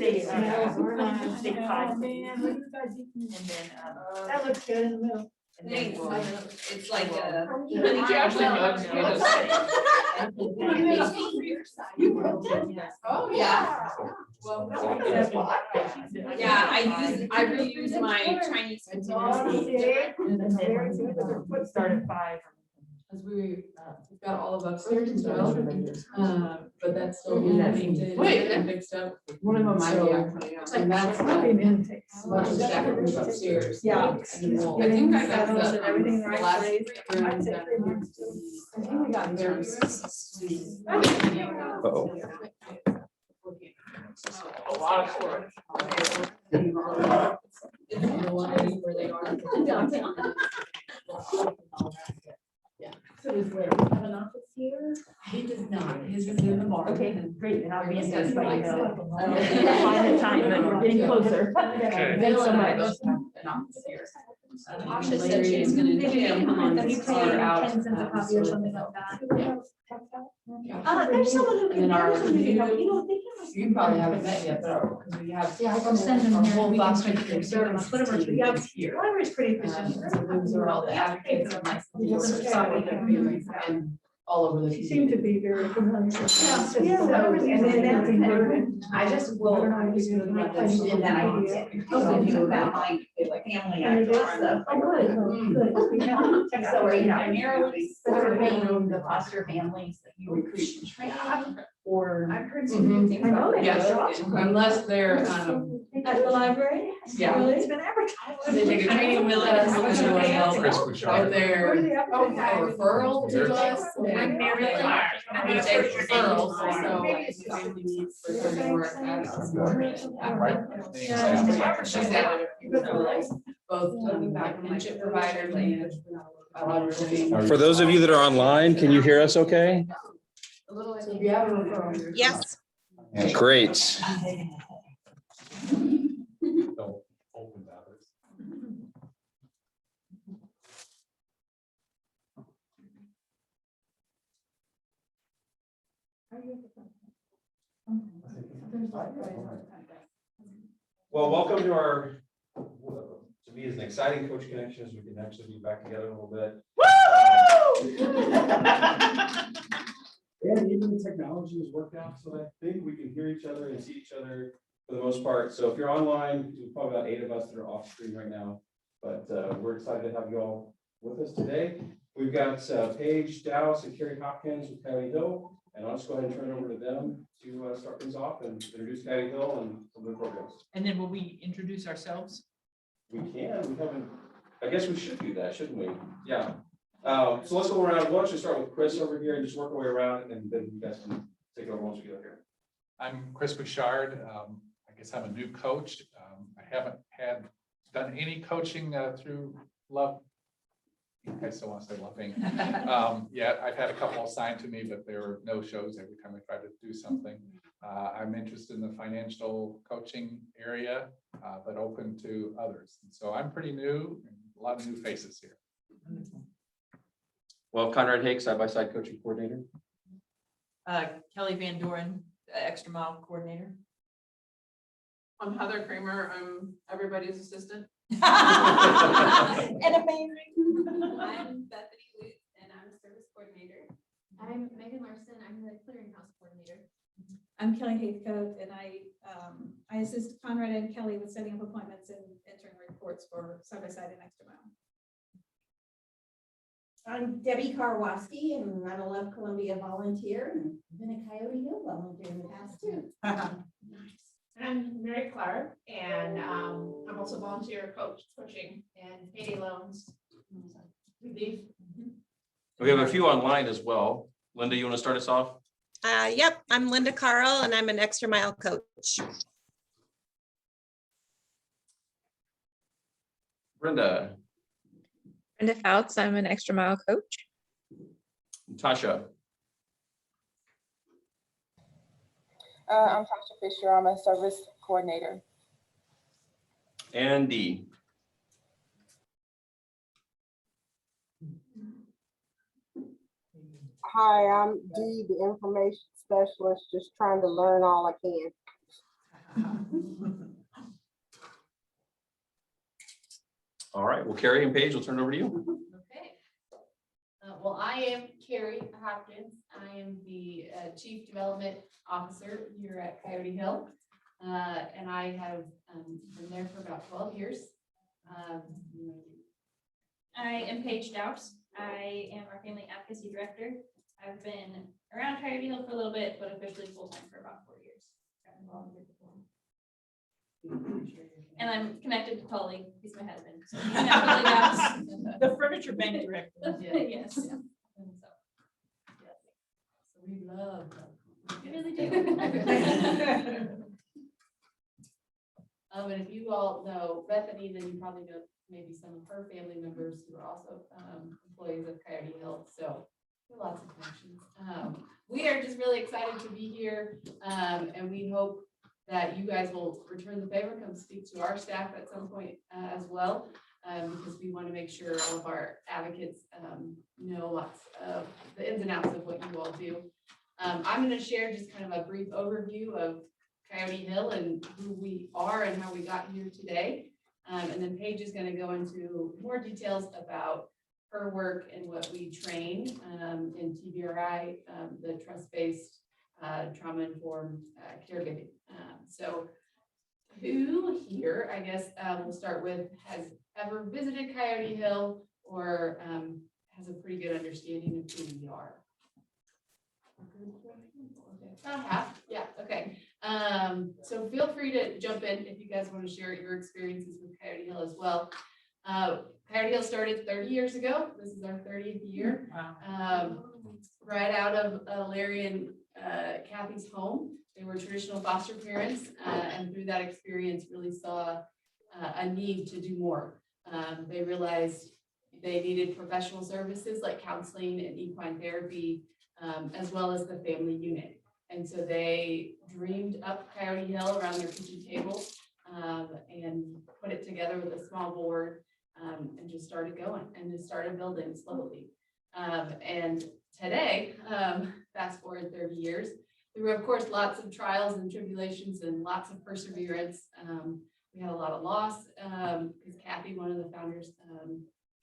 Stay, stay tied. Man, what are you guys eating? And then, That looks good in the middle. and then we'll. It's like a. Did you actually Oh, yeah. Well, yeah, I reuse my Chinese. And then we start at 5. Because we've got all of upstairs as well, but that's still being painted and fixed up. One of them might be out. And that's much of the second room upstairs. Yeah. And we'll- I think I got the Everything in the right last place. room I'd say done. three I think we got very sweet. Uh-oh. A lot of storage. Where they are. So is where we have an office here? He does not, his is in the bar. Okay, great, and I'll be in touch by email. Okay. Find the time, but we're getting closer. Thanks so much. An office here. Asha said she was gonna Maybe jam you on can are out. send a copy or something like that. There's someone who And then our review. You probably haven't met yet, but because we have. Yeah, I'll send them our here. whole We can box print of them. Put them on- yeah, here. Library's pretty efficient. So those are all the advocates and licensees and all over the. She seemed to be very familiar. And then that's important. I just will. I don't know if you can make plans And then I with will the tell idea. you about my family. And it is, oh, good, good. We have- So are you primarily serving the foster families that you recruit and train, or? I've heard Mhm. some things I know about that. Yes, unless they're, At the library? yeah. Well, it's been advertised. They take a training with us, What's and your then name? they'll- Chris if Bouchard. they're Where's the a advertising? referral to us. I'm Mary Clark. We take referrals, so if the family needs for something more access. Yeah. She's got, so like, both companionship providers and biological. For those of you that are online, can you hear us okay? So if you have a referral. Yes. Great. Don't open others. Well, welcome to our, to me, is an exciting Coach Connection as we can actually be back together a little bit. And even the technology has worked out, so I think we can hear each other and see each other for the most part. So if you're online, there's probably about 8 of us that are off screen right now, but we're excited to have you all with us today. We've got Paige, Douce, and Kari Hopkins with Coyote Hill, and I'll just go ahead and turn it over to them to start things off and introduce Coyote Hill and some of the programs. And then will we introduce ourselves? We haven't, I guess we should do that, shouldn't we? Yeah. So let's go around. Why don't you start with Chris over here and just work our way around, and then you guys can take over once we get up here. I'm Chris Bouchard. I guess I'm a new coach. I haven't done any coaching through Love. I still want to say loving. Yeah, I've had a couple assigned to me, but there were no shows every time I tried to do something. I'm interested in the financial coaching area, but open to others. And so I'm pretty new, and a lot of new faces here. Well, Conrad Hake, side-by-side coaching coordinator. Kelly Van Doren, extra mile coordinator. I'm Heather Kramer. I'm everybody's assistant. And amazing. I'm Bethany Lutz and I'm a service coordinator. I'm Megan Larson. I'm the clearinghouse coordinator. I'm Kelly Heathcote and I assist Conrad and Kelly with setting up appointments and entering reports for side-by-side and extra mile. I'm Debbie Karwowski, and I'm a Love Columbia volunteer, and I've been a Coyote Hill volunteer in the past too. I'm Mary Clark and I'm also volunteer coaching and payday loans. Relief. We have a few online as well. Linda, you want to start us off? Yep, I'm Linda Carl and I'm an extra mile coach. Brenda, Brenda Fouts, I'm an extra mile coach. Tasha, I'm Tasha Fisher. I'm a service coordinator. and Dee. Hi, I'm Dee, the information specialist, just trying to learn all I can. All right, well, Kari and Paige, we'll turn it over to you. Okay. Well, I am Kari Hopkins. I am the Chief Development Officer here at Coyote Hill. And I have been there for about 12 years. I am Paige Douce. I am our Family Advocacy Director. I've been around Coyote Hill for a little bit, but officially full-time for about 4 years. And I'm connected to Tully. He's my husband. So he's Tully Douce. The furniture bank director. Yes. So we love We really do. And if you all know Bethany, then you probably know maybe some of her family members who are also employees of Coyote Hill. So lots of connections. We are just really excited to be here, and we hope that you guys will return the favor, come speak to our staff at some point as well, because we want to make sure all of our advocates know lots of the ins and outs of what you all do. I'm going to share just kind of a brief overview of Coyote Hill and who we are and how we got here today. And then Paige is going to go into more details about her work and what we train in TBRI, the trust-based trauma-informed caregiving. So who here, I guess we'll start with, has ever visited Coyote Hill or has a pretty good understanding of who we are? Okay, about half, yeah, okay. So feel free to jump in if you guys want to share your experiences with Coyote Hill as well. Coyote Hill started 30 years ago. This is our 30th year. Wow. Right out of Larry and Kathy's home. They were traditional foster parents, and through that experience really saw a need to do more. They realized they needed professional services like counseling and equine therapy, as well as the family unit. And so they dreamed up Coyote Hill around their kitchen table and put it together with a small board and just started going and just started building slowly. And today, fast forward 30 years, through of course lots of trials and tribulations and lots of perseverance. We had a lot of loss because Kathy, one of the founders,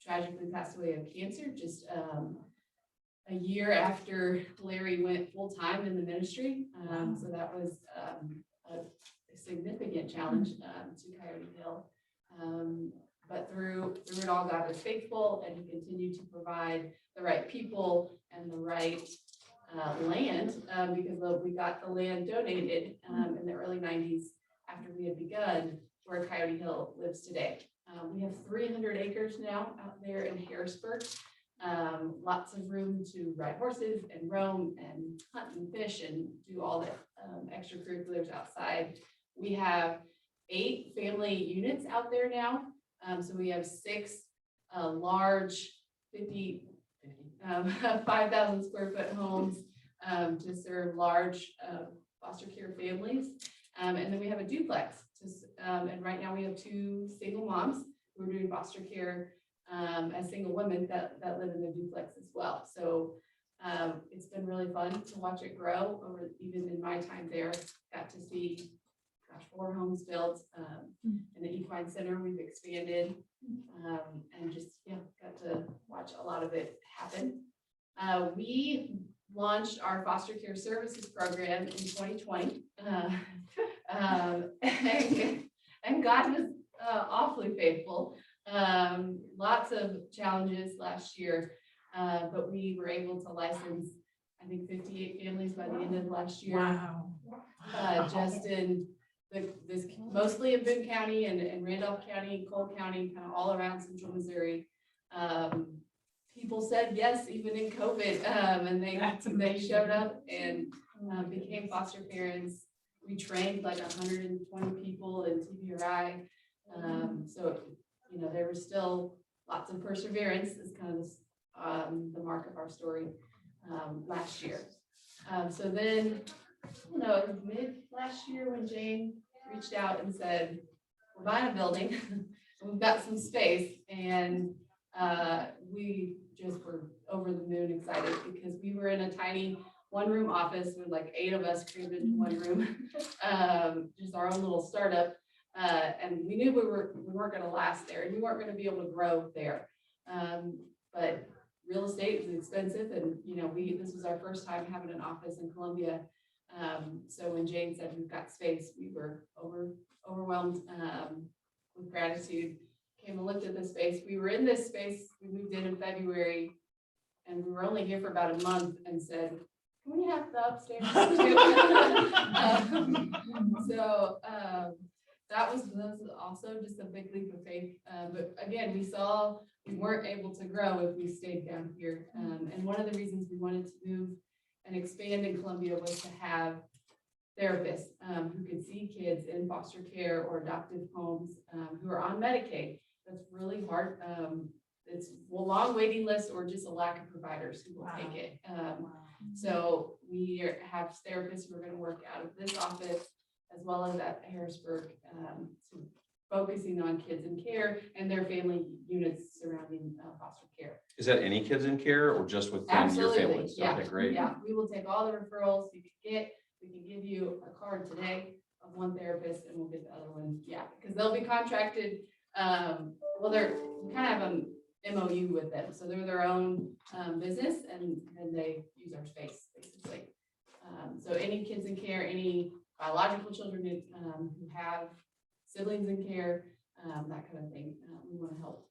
tragically passed away of cancer just a year after Larry went full-time in the ministry. So that was a significant challenge to Coyote Hill. But through it all, God was faithful, and he continued to provide the right people and the right land, because we got the land donated in the early 90s after we had begun, where Coyote Hill lives today. We have 300 acres now out there in Harrisburg. Lots of room to ride horses and roam and hunt and fish and do all the extracurriculars outside. We have 8 family units out there now. So we have 6 large 5,000 square foot homes to serve large foster care families. And then we have a duplex. And right now we have 2 single moms who are doing foster care as single women that live in the duplex as well. So it's been really fun to watch it grow over, even in my time there. Got to see, 4 homes built. In the equine center we've expanded, and just got to watch a lot of it happen. We launched our foster care services program in 2020, and God was awfully faithful. Lots of challenges last year, but we were able to license, I think, 58 families by the end of last year. Wow. Just in this mostly in Boone County and Randolph County, Cole County, kind of all around central Missouri. People said yes, even in COVID, and they showed up and became foster parents. We trained like 120 people in TBRI. So, there was still lots of perseverance is kind of the mark of our story last year. So then, it was mid last year when Jane reached out and said, we're buying a building, we've got some space, and we just were over the moon excited because we were in a tiny one-room office with like 8 of us crammed into one room. Just our own little startup. And we knew we weren't gonna last there, and we weren't gonna be able to grow there. But real estate is expensive, and this was our first time having an office in Columbia. So when Jane said we've got space, we were overwhelmed with gratitude. Came and looked at the space. We were in this space, we moved in February, and we were only here for about a month, and said, can we have the upstairs too? That was also just a big leap of faith. But again, we saw we weren't able to grow if we stayed down here. And one of the reasons we wanted to move and expand in Columbia was to have therapists who could see kids in foster care or adoptive homes who are on Medicaid. That's really hard. It's a long waiting list or just a lack of providers who will take it. So we have therapists who are going to work out of this office as well as at Harrisburg, focusing on kids in care and their family units surrounding foster care. Is that any kids in care or just within your Absolutely, families? yeah. Okay, great. Yeah, we will take all the referrals you can get. We can give you a card today of one therapist, and we'll get the other one. Yeah, because they'll be contracted. We kind of have an MOU with them, so they're their own business, and they use our space basically. So any kids in care, any biological children who have siblings in care, that kind of thing, we want to help.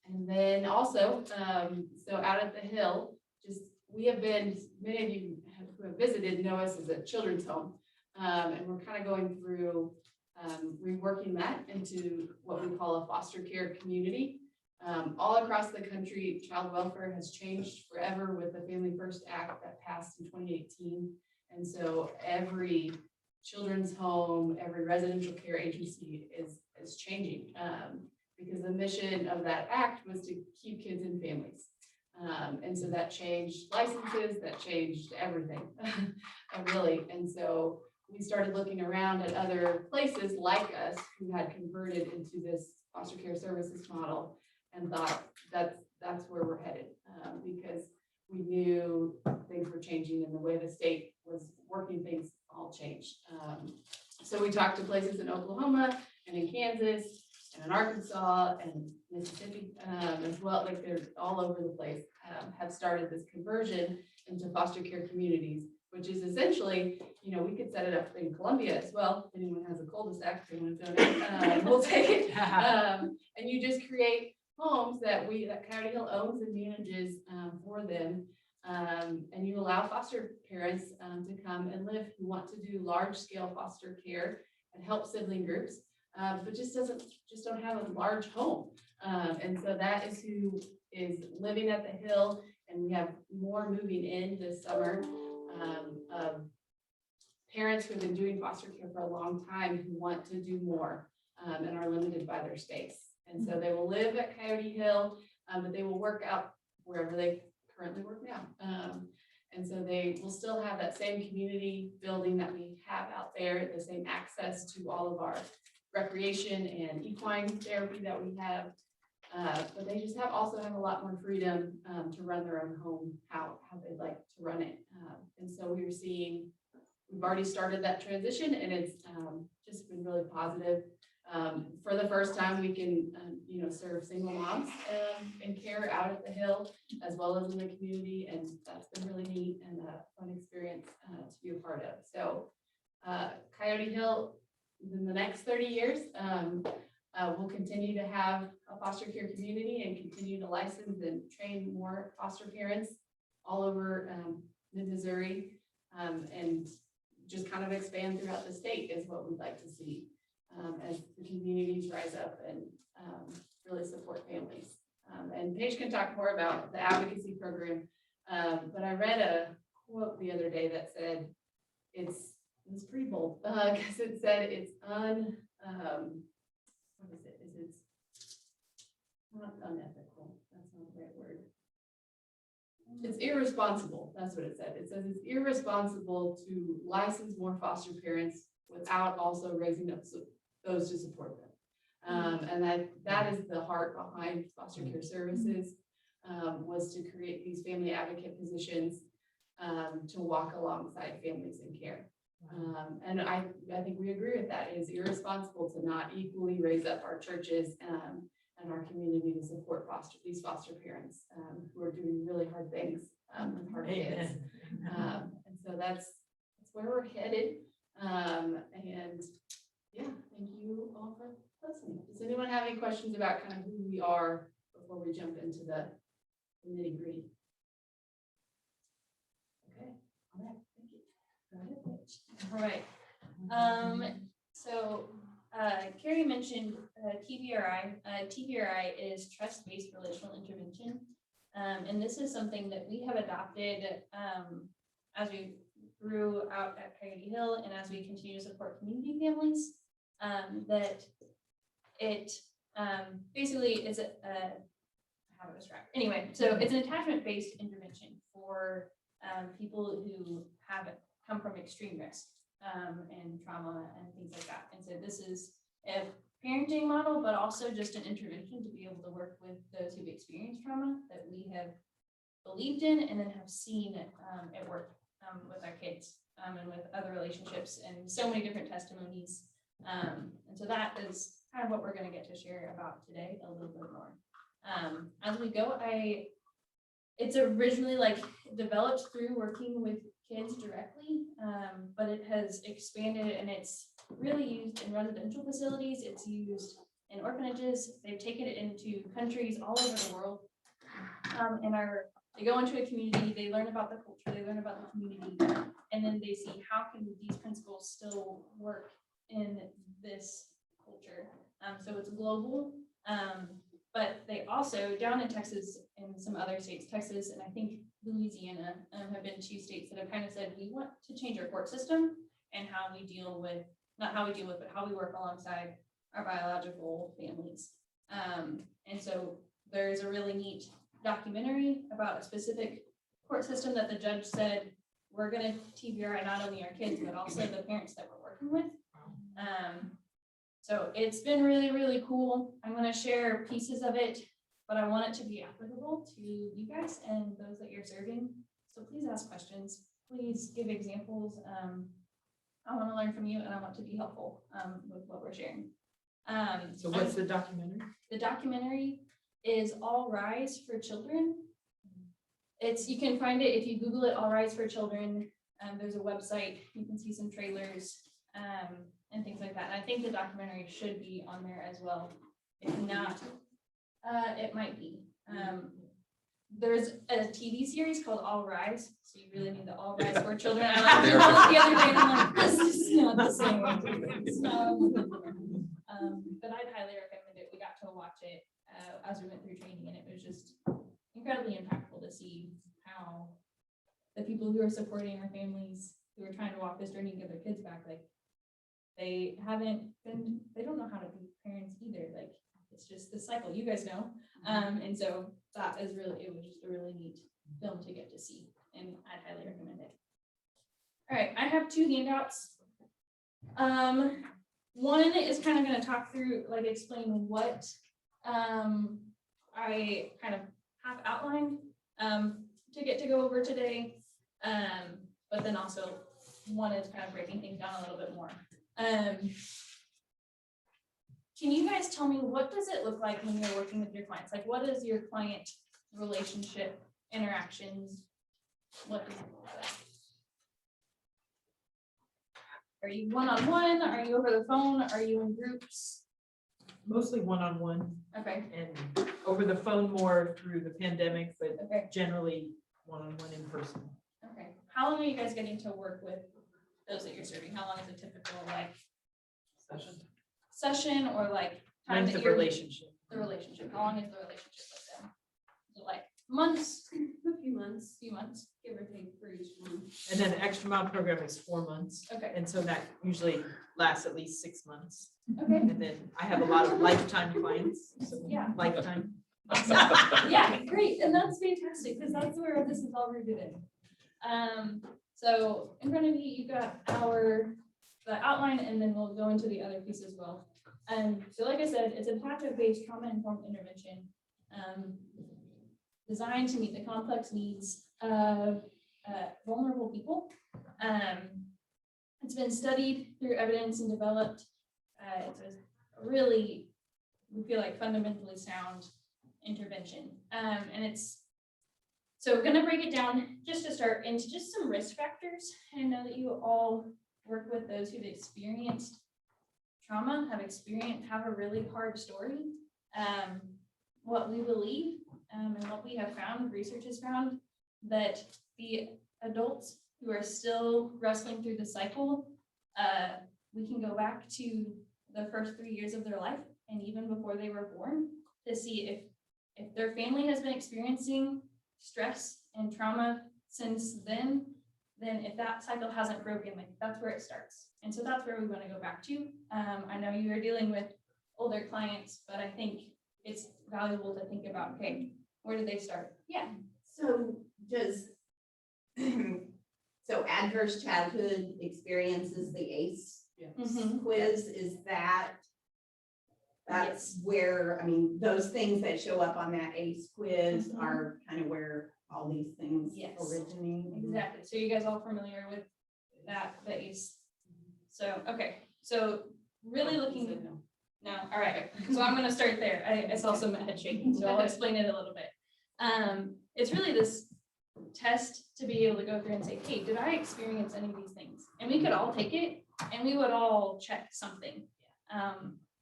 And then also, so out at the Hill, we have been, many of you who have visited know us as a children's home, and we're kind of going through reworking that into what we call a foster care community. All across the country, child welfare has changed forever with the Family First Act that passed in 2018. And so every children's home, every residential care agency is changing because the mission of that act was to keep kids in families. And so that changed licenses, that changed everything, really. And so we started looking around at other places like us who had converted into this foster care services model and thought that's where we're headed because we knew things were changing and the way the state was working things all changed. So we talked to places in Oklahoma and in Kansas and in Arkansas and Mississippi as well, like they're all over the place, have started this conversion into foster care communities, which is essentially, we could set it up in Columbia as well. If anyone has a cul-de-sac, they want to donate, we'll take it. And you just create homes that Coyote Hill owns and manages for them. And you allow foster parents to come and live who want to do large scale foster care and help sibling groups, but just don't have a large home. And so that is who is living at the Hill, and we have more moving in this summer of parents who have been doing foster care for a long time who want to do more and are limited by their space. And so they will live at Coyote Hill, but they will work out wherever they currently work now. And so they will still have that same community building that we have out there, the same access to all of our recreation and equine therapy that we have. But they just also have a lot more freedom to run their own home, how they'd like to run it. And so we've already started that transition, and it's just been really positive. For the first time, we can, serve single moms in care out at the Hill, as well as in the community, and that's been really neat and a fun experience to be a part of. So Coyote Hill, in the next 30 years, we'll continue to have a foster care community and continue to license and train more foster parents all over mid-Missouri, and just kind of expand throughout the state is what we'd like to see as the communities rise up and really support families. And Paige can talk more about the advocacy program, but I read a quote the other day that said, it's pretty bold, because it said it's not unethical, that's not the right word. It's irresponsible, that's what it said. It says it's irresponsible to license more foster parents without also raising up those to support them. And that is the heart behind foster care services, was to create these family advocate positions to walk alongside families in care. And I think we agree with that. It is irresponsible to not equally raise up our churches and our community to support these foster parents who are doing really hard things with hard kids. And so that's where we're headed. And yeah, thank you all for listening. Does anyone have any questions about kind of who we are before we jump into the nitty gritty? Okay, all right, thank you. Go ahead, Paige. All right. So Kari mentioned TBRI. TBRI is Trust-Based Relational Intervention. And this is something that we have adopted as we grew out at Coyote Hill and as we continue to support community families, that it basically is how to describe it. Anyway, so it's an attachment-based intervention for people who have come from extreme risk and trauma and things like that. And so this is a parenting model, but also just an intervention to be able to work with those who've experienced trauma that we have believed in and then have seen it work with our kids and with other relationships and so many different testimonies. And so that is kind of what we're going to get to share about today a little bit more. As we go, it's originally developed through working with kids directly, but it has expanded and it's really used in residential facilities. It's used in orphanages. They've taken it into countries all over the world. They go into a community, they learn about the culture, they learn about the community, and then they see how can these principles still work in this culture. So it's global, but they also, down in Texas and some other states, Texas and I think Louisiana have been two states that have kind of said, we want to change our court system and how we deal with, not how we deal with, but how we work alongside our biological families. And so there's a really neat documentary about a specific court system that the judge said, we're going to TBRI not only our kids, but also the parents that we're working with. So it's been really, really cool. I'm going to share pieces of it, but I want it to be applicable to you guys and those that you're serving. So please ask questions. Please give examples. I want to learn from you and I want to be helpful with what we're sharing. So what's the documentary? The documentary is All Rise for Children. You can find it if you Google it, All Rise for Children. There's a website, you can see some trailers and things like that. And I think the documentary should be on there as well. If not, it might be. There's a TV series called All Rise, so you really need the All Rise for Children. I like to watch the other day and I'm like, this is not the same. But I'd highly recommend it. We got to watch it as we went through training, and it was just incredibly impactful to see how the people who are supporting our families who are trying to walk this journey and get their kids back, they don't know how to be parents either. It's just the cycle, you guys know. And so it was just a really neat film to get to see, and I'd highly recommend it. All right, I have two handouts. One is kind of going to talk through, explain what I kind of have outlined to get to go over today. But then also one is kind of breaking things down a little bit more. Can you guys tell me, what does it look like when you're working with your clients? What is your client relationship interactions? What does it look like? Are you one-on-one? Are you over the phone? Are you in groups? Mostly one-on-one. Okay. And over the phone more through the pandemic, but Okay. generally one-on-one in person. Okay. How long are you guys getting to work with those that you're serving? How long is a typical session or time Length that of you're relationship. the relationship? How long is the relationship with them? Is it months? A few months, Give or take for each one. And then the extra mile program is 4 months. Okay. And so that usually lasts at least 6 months. Okay. And then I have a lot of lifetime clients. So Yeah. lifetime. Yeah, great. And that's fantastic because that's where this is all rooted in. So in front of you, you've got the outline, and then we'll go into the other piece as well. So like I said, it's a attachment-based trauma-informed intervention designed to meet the complex needs of vulnerable people. It's been studied through evidence and developed. It's a really, we feel like, fundamentally sound intervention. And it's, so we're gonna break it down just to start into just some risk factors. I know that you all work with those who've experienced trauma, have a really hard story. What we believe and what we have found, research has found, that the adults who are still wrestling through the cycle, we can go back to the first 3 years of their life and even before they were born to see if their family has been experiencing stress and trauma since then if that cycle hasn't broken, like that's where it starts. And so that's where we want to go back to. I know you are dealing with older clients, but I think it's valuable to think about, okay, where did they start? Yeah. So does, so adverse childhood experiences, the ACE quiz, is that's where, I mean, those things that show up on that ACE quiz are kind of where all these things originate? Exactly. So you guys all familiar with that, the ACE? So, okay. So really looking, no, all right. So I'm going to start there. I saw some head shaking, so I'll explain it a little bit. It's really this test to be able to go through and say, hey, did I experience any of these things? And we could all take it and we would all check something.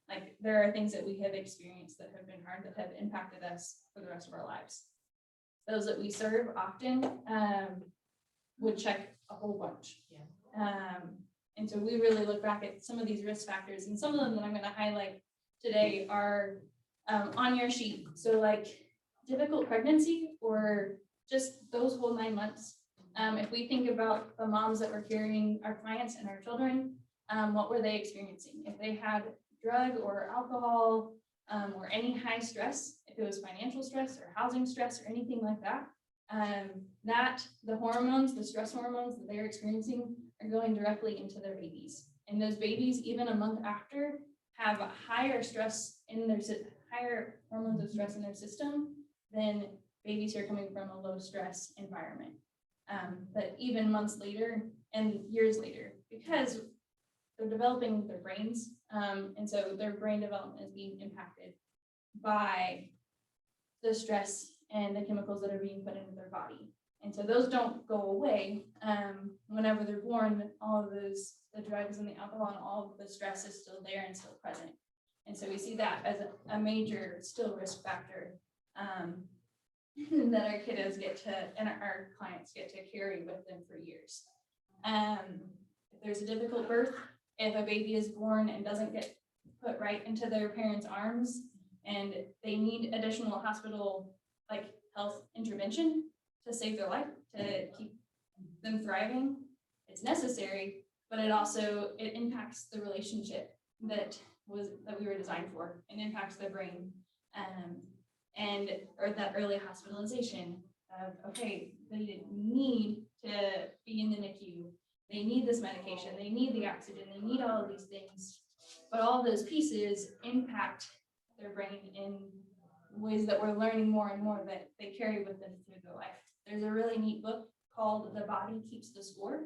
Like there are things that we have experienced that have been hard, that have impacted us for the rest of our lives. Those that we serve often would check a whole bunch. And so we really look back at some of these risk factors, and some of them that I'm going to highlight today are on your sheet. So like difficult pregnancy or just those whole 9 months. If we think about the moms that were carrying our clients and our children, what were they experiencing? If they had drug or alcohol or any high stress, if it was financial stress or housing stress or anything like that, that the hormones, the stress hormones that they're experiencing are going directly into their babies. And those babies, even a month after, have a higher stress in their, higher hormones of stress in their system than babies who are coming from a low stress environment. But even months later and years later, because they're developing their brains, and so their brain development is being impacted by the stress and the chemicals that are being put into their body. And so those don't go away. Whenever they're born, all of those, the drugs and the alcohol and all of the stress is still there and still present. And so we see that as a major still risk factor that our kiddos get to, and our clients get to carry with them for years. If there's a difficult birth, if a baby is born and doesn't get put right into their parents' arms and they need additional hospital like health intervention to save their life, to keep them thriving, it's necessary, but it also, it impacts the relationship that we were designed for, and impacts their brain, or that early hospitalization of, okay, they need to be in the NICU, they need this medication, they need the oxygen, they need all of these things, but all of those pieces impact their brain in ways that we're learning more and more that they carry with them through their life. There's a really neat book called The Body Keeps the Score.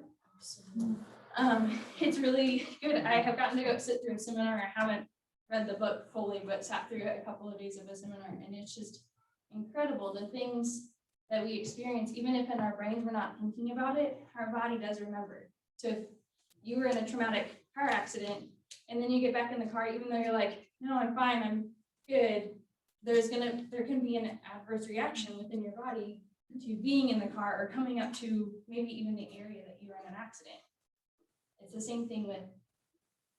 It's really good. I have gotten to go sit through a seminar. I haven't read the book fully, but sat through it a couple of days of a seminar, and it's just incredible. The things that we experience, even if in our brains we're not thinking about it, our body does remember. So if you were in a traumatic car accident and then you get back in the car, even though you're like, no, I'm fine, I'm good, there can be an adverse reaction within your body to being in the car or coming up to maybe even the area that you were in an accident. It's the same thing with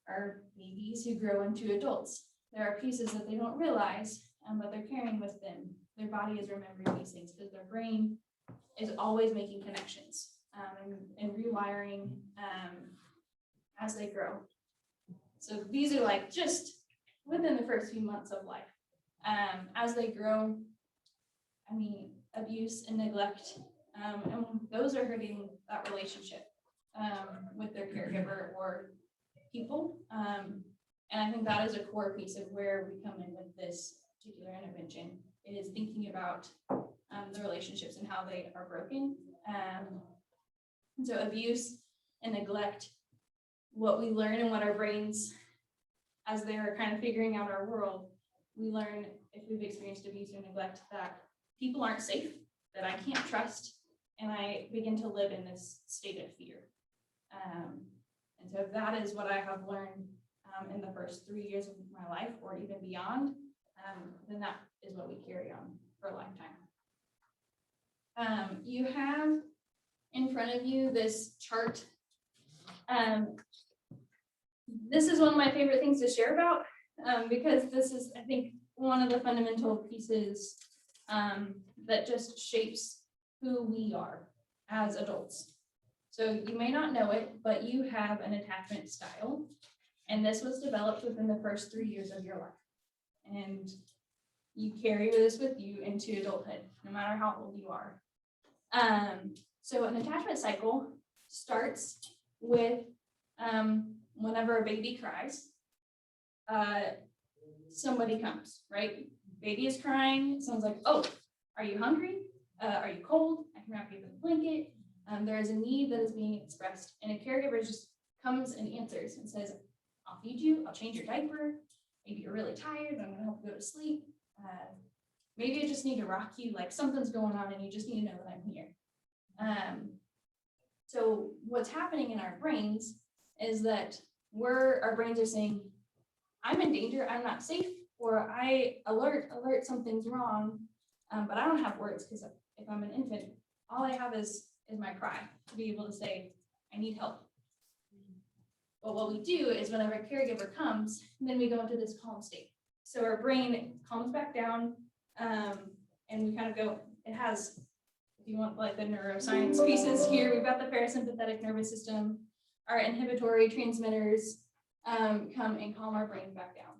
our babies who grow into adults. There are pieces that they don't realize, but they're carrying with them. Their body is remembering these things because their brain is always making connections and rewiring as they grow. So these are like just within the first few months of life. As they grow, I mean, abuse and neglect, and those are hurting that relationship with their caregiver or people. And I think that is a core piece of where we come in with this particular intervention. It is thinking about the relationships and how they are broken, And so abuse and neglect, what we learn and what our brains, as they're kind of figuring out our world, we learn if we've experienced abuse or neglect that people aren't safe, that I can't trust, and I begin to live in this state of fear. And so that is what I have learned in the first 3 years of my life, or even beyond, then that is what we carry on for a lifetime. You have in front of you this chart. This is one of my favorite things to share about, because this is, I think, one of the fundamental pieces that just shapes who we are as adults. So you may not know it, but you have an attachment style, and this was developed within the first 3 years of your life. And you carry this with you into adulthood, no matter how old you are. So an attachment cycle starts with whenever a baby cries, somebody comes, right? Baby is crying, someone's like, oh, are you hungry? Are you cold? I can wrap you in a blanket. There is a need that is being expressed, and a caregiver just comes and answers and says, I'll feed you, I'll change your diaper. Maybe you're really tired, I'm gonna help you go to sleep. Maybe I just need to rock you, like something's going on and you just need to know that I'm here. So what's happening in our brains is that our brains are saying, I'm in danger, I'm not safe, or I alert, something's wrong, but I don't have words, because if I'm an infant, all I have is my cry to be able to say, I need help. But what we do is whenever a caregiver comes, then we go into this calm state. So our brain calms back down, and we kind of go, it has, if you want like the neuroscience pieces here, we've got the parasympathetic nervous system, our inhibitory transmitters come and calm our brain back down.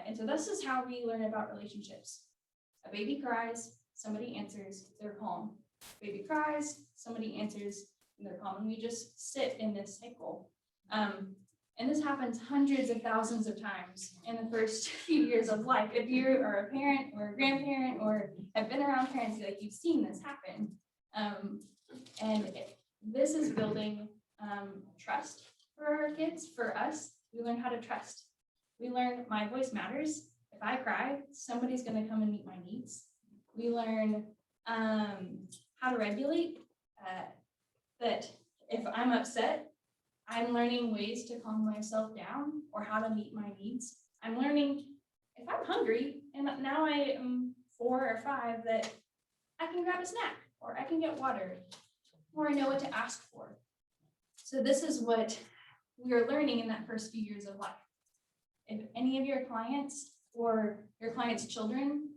And so this is how we learn about relationships. A baby cries, somebody answers, they're calm. Baby cries, somebody answers, and they're calm. And we just sit in this cycle. And this happens hundreds of thousands of times in the first few years of life. If you are a parent or a grandparent or have been around parents, like you've seen this happen. This is building trust for our kids, for us. We learn how to trust. We learn my voice matters. If I cry, somebody's going to come and meet my needs. We learn how to regulate, that if I'm upset, I'm learning ways to calm myself down or how to meet my needs. I'm learning if I'm hungry and now I am 4 or 5 that I can grab a snack or I can get water or I know what to ask for. So this is what we are learning in that first few years of life. If any of your clients or your clients' children,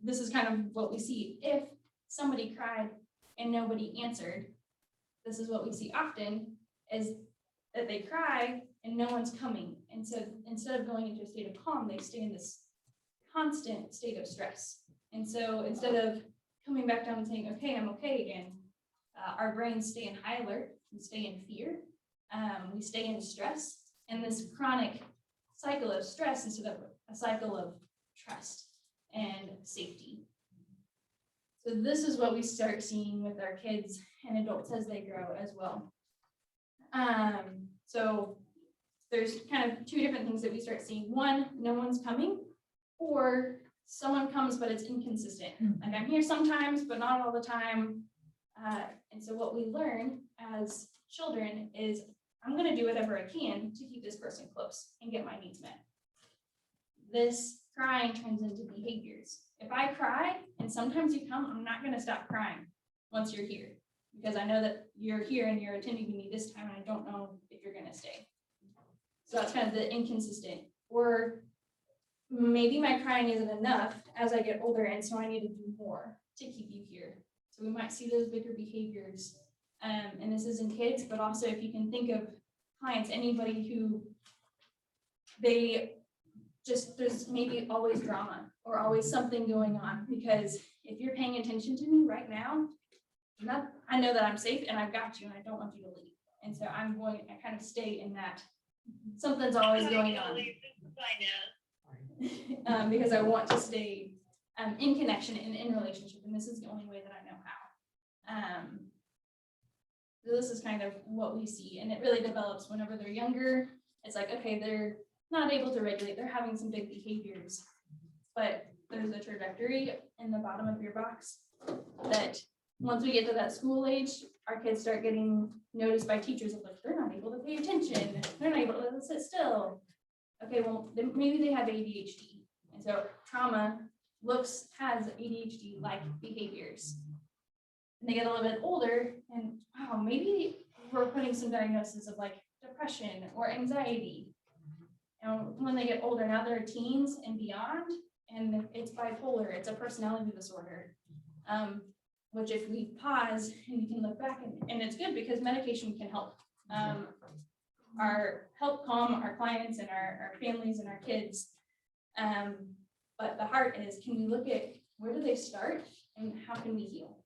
this is kind of what we see. If somebody cried and nobody answered, this is what we see often, is that they cry and no one's coming. And so instead of going into a state of calm, they stay in this constant state of stress. And so instead of coming back down and saying, okay, I'm okay again, our brains stay in high alert, we stay in fear, we stay in stress, and this chronic cycle of stress instead of a cycle of trust and safety. So this is what we start seeing with our kids and adults as they grow as well. So there's kind of 2 different things that we start seeing. One, no one's coming, or someone comes, but it's inconsistent. Like I'm here sometimes, but not all the time. And so what we learn as children is I'm going to do whatever I can to keep this person close and get my needs met. This crying turns into behaviors. If I cry and sometimes you come, I'm not going to stop crying once you're here, because I know that you're here and you're attending to me this time and I don't know if you're going to stay. So that's kind of the inconsistent. Or maybe my crying isn't enough as I get older, and so I need to do more to keep you here. So we might see those bigger behaviors. And this is in kids, but also if you can think of clients, anybody who there's maybe always drama or always something going on, because if you're paying attention to me right now, I know that I'm safe and I've got you and I don't want you to leave. And so I kind of stay in that. Something's always going on. Because I want to stay in connection and in relationship, and this is the only way that I know how. So this is kind of what we see, and it really develops whenever they're younger. It's like, okay, they're not able to regulate, they're having some big behaviors, but there's a trajectory in the bottom of your box that once we get to that school age, our kids start getting noticed by teachers of like, they're not able to pay attention, they're not able to sit still. Okay, well, then maybe they have ADHD. And so trauma has ADHD-like behaviors. And they get a little bit older and wow, maybe we're putting some diagnoses of like depression or anxiety. And when they get older, now they're teens and beyond, and it's bipolar, it's a personality disorder. Which if we pause and we can look back and it's good because medication can help. Help calm our clients and our families and our kids. But the heart is, can we look at where do they start and how can we heal?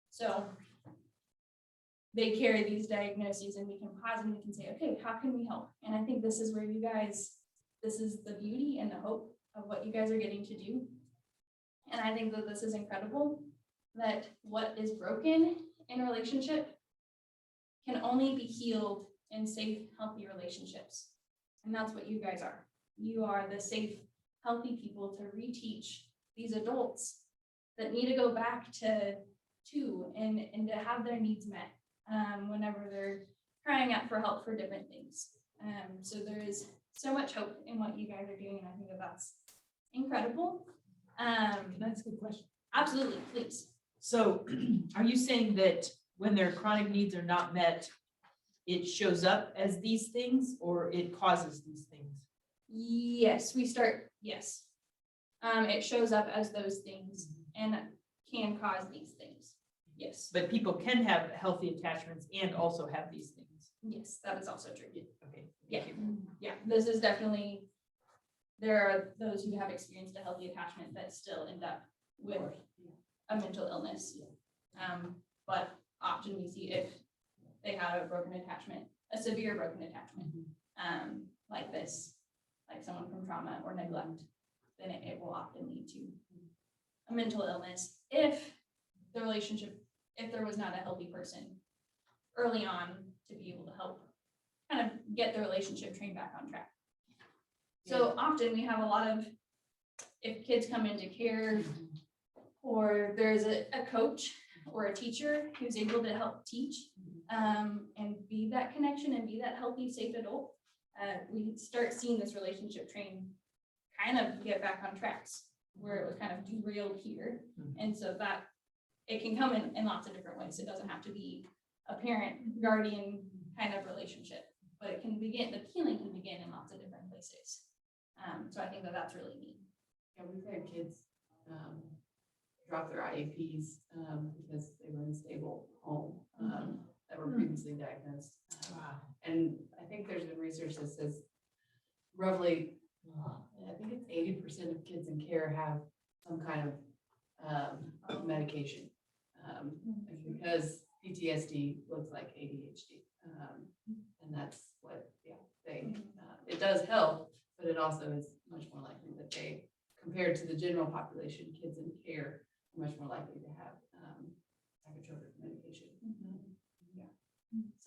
So they carry these diagnoses and we can pause and we can say, okay, how can we help? And I think this is where you guys, this is the beauty and the hope of what you guys are getting to do. And I think that this is incredible, that what is broken in a relationship can only be healed in safe, healthy relationships. And that's what you guys are. You are the safe, healthy people to reteach these adults that need to go back to and to have their needs met whenever they're crying out for help for different things. So there is so much hope in what you guys are doing, and I think that that's incredible. That's a good question. Absolutely, please. So are you saying that when their chronic needs are not met, it shows up as these things or it causes these things? Yes, yes. It shows up as those things and can cause these things. Yes. But people can have healthy attachments and also have these things. Yes, that is also true. Okay. Yeah. Yeah, this is definitely, there are those who have experienced a healthy attachment that still end up with a mental illness. But often we see if they have a broken attachment, a severe broken attachment, like this, like someone from trauma or neglect, then it will often lead to a mental illness if the relationship, if there was not a healthy person early on to be able to help kind of get the relationship trained back on track. So often we have a lot of, if kids come into care or there's a coach or a teacher who's able to help teach and be that connection and be that healthy, safe adult, we start seeing this relationship train kind of get back on tracks where it was kind of derailed here. And so that it can come in lots of different ways. It doesn't have to be a parent guardian kind of relationship, but it can begin, the healing can begin in lots of different places. So I think that that's really neat. Yeah, we've had kids drop their IEPs because they were in a stable home that were previously diagnosed. And I think there's been research that says roughly, I think it's 80% of kids in care have some kind of medication because PTSD looks like ADHD. And that's what, it does help, but it also is much more likely that they, compared to the general population, kids in care are much more likely to have psychotropic medication.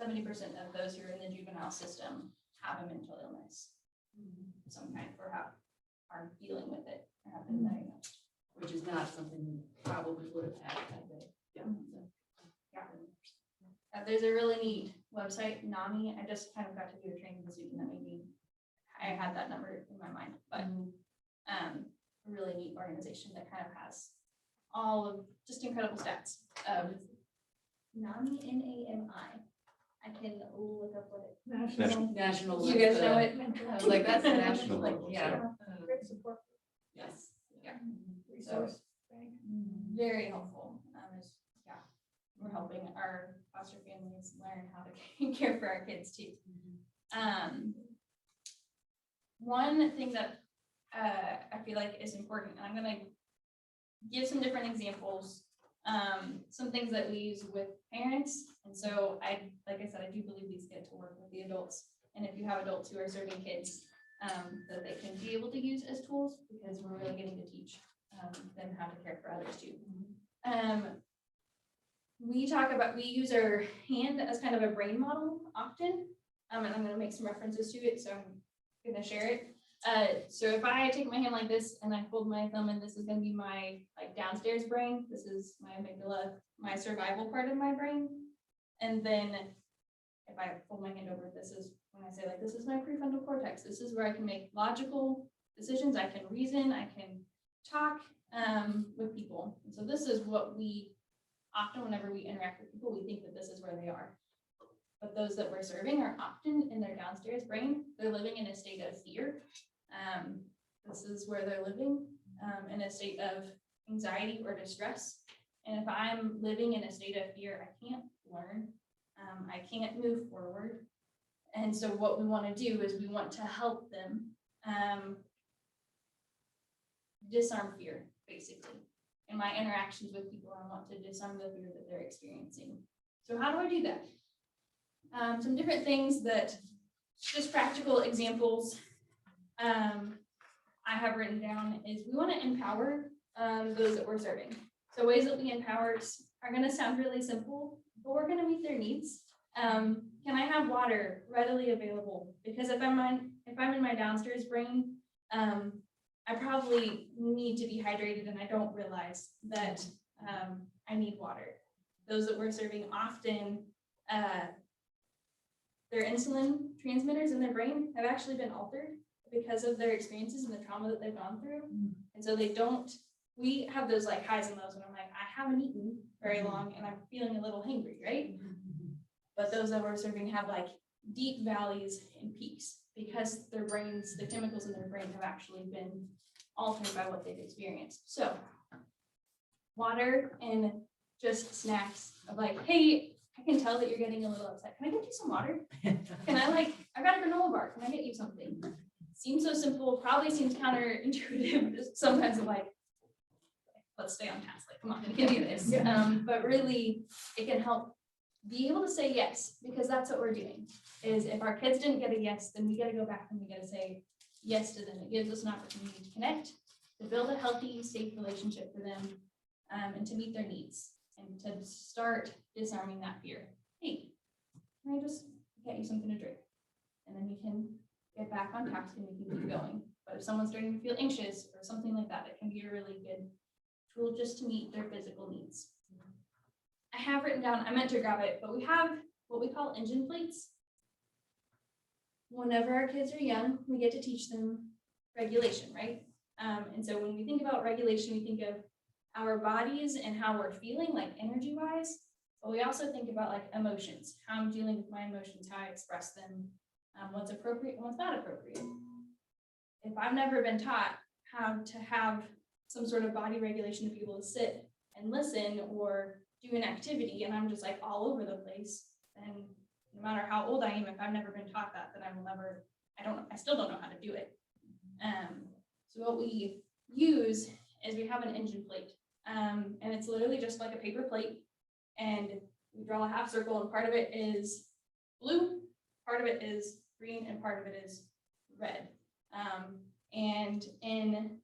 70% of those who are in the juvenile system have a mental illness, some kind, or are dealing with it, or have been diagnosed. Which is not something we probably would have had they. There's a really neat website, NAMI. I just kind of got to do a training this week, and that maybe I had that number in my mind, but a really neat organization that kind of has all of just incredible stats. NAMI, N-A-M-I. I can look up what it. National. You guys know it? I was like, that's a national, like, yeah. Great support. Yes. Yeah. Resource bank. Very helpful. We're helping our foster families learn how to care for our kids too. One thing that I feel like is important, and I'm going to give some different examples, some things that we use with parents. And so like I said, I do believe these get to work with the adults. And if you have adults who are serving kids, that they can be able to use as tools, because we're really getting to teach them how to care for others too. we use our hand as kind of a brain model often. And I'm gonna make some references to it, so I'm gonna share it. So if I take my hand like this and I fold my thumb, and this is gonna be my like downstairs brain, this is my amygdala, my survival part of my brain. And then if I fold my hand over, this is when I say like, this is my prefrontal cortex. This is where I can make logical decisions. I can reason, I can talk with people. And so this is what we often, whenever we interact with people, we think that this is where they are. But those that we're serving are often in their downstairs brain. They're living in a state of fear. This is where they're living in a state of anxiety or distress. And if I'm living in a state of fear, I can't learn. I can't move forward. And so what we want to do is we want to help them disarm fear, basically. In my interactions with people, I want to disarm the fear that they're experiencing. So how do I do that? Some different things that, just practical examples I have written down is we want to empower those that we're serving. So ways that we empower are going to sound really simple, but we're going to meet their needs. Can I have water readily available? Because if I'm in my downstairs brain, I probably need to be hydrated and I don't realize that I need water. Those that we're serving often, their insulin transmitters in their brain have actually been altered because of their experiences and the trauma that they've gone through. And so we have those like highs and lows when I'm like, I haven't eaten very long and I'm feeling a little hangry, right? But those that we're serving have like deep valleys and peaks because their brains, the chemicals in their brain have actually been altered by what they've experienced. So water and just snacks of like, hey, I can tell that you're getting a little upset. Can I get you some water? I got a granola bar. Can I get you something? Seems so simple, probably seems counterintuitive. Sometimes I'm like, let's stay on task. Like, come on, we can do this. But really, it can help be able to say yes, because that's what we're doing. Is if our kids didn't get a yes, then we got to go back and we got to say yes to them. It gives us an opportunity to connect, to build a healthy, safe relationship for them, and to meet their needs, and to start disarming that fear. Hey, can I just get you something to drink? And then we can get back on task and we can keep going. But if someone's starting to feel anxious or something like that, it can be a really good tool just to meet their physical needs. I have written down, I meant to grab it, but we have what we call engine plates. Whenever our kids are young, we get to teach them regulation, right? And so when we think about regulation, we think of our bodies and how we're feeling, like energy-wise, but we also think about like emotions, how I'm dealing with my emotions, how I express them, what's appropriate and what's not appropriate. If I've never been taught how to have some sort of body regulation to be able to sit and listen or do an activity, and I'm just like all over the place, then no matter how old I am, if I've never been taught that, then I still don't know how to do it. So what we use is we have an engine plate, and it's literally just like a paper plate, and we draw a half circle, and part of it is blue, part of it is green, and part of it is red. And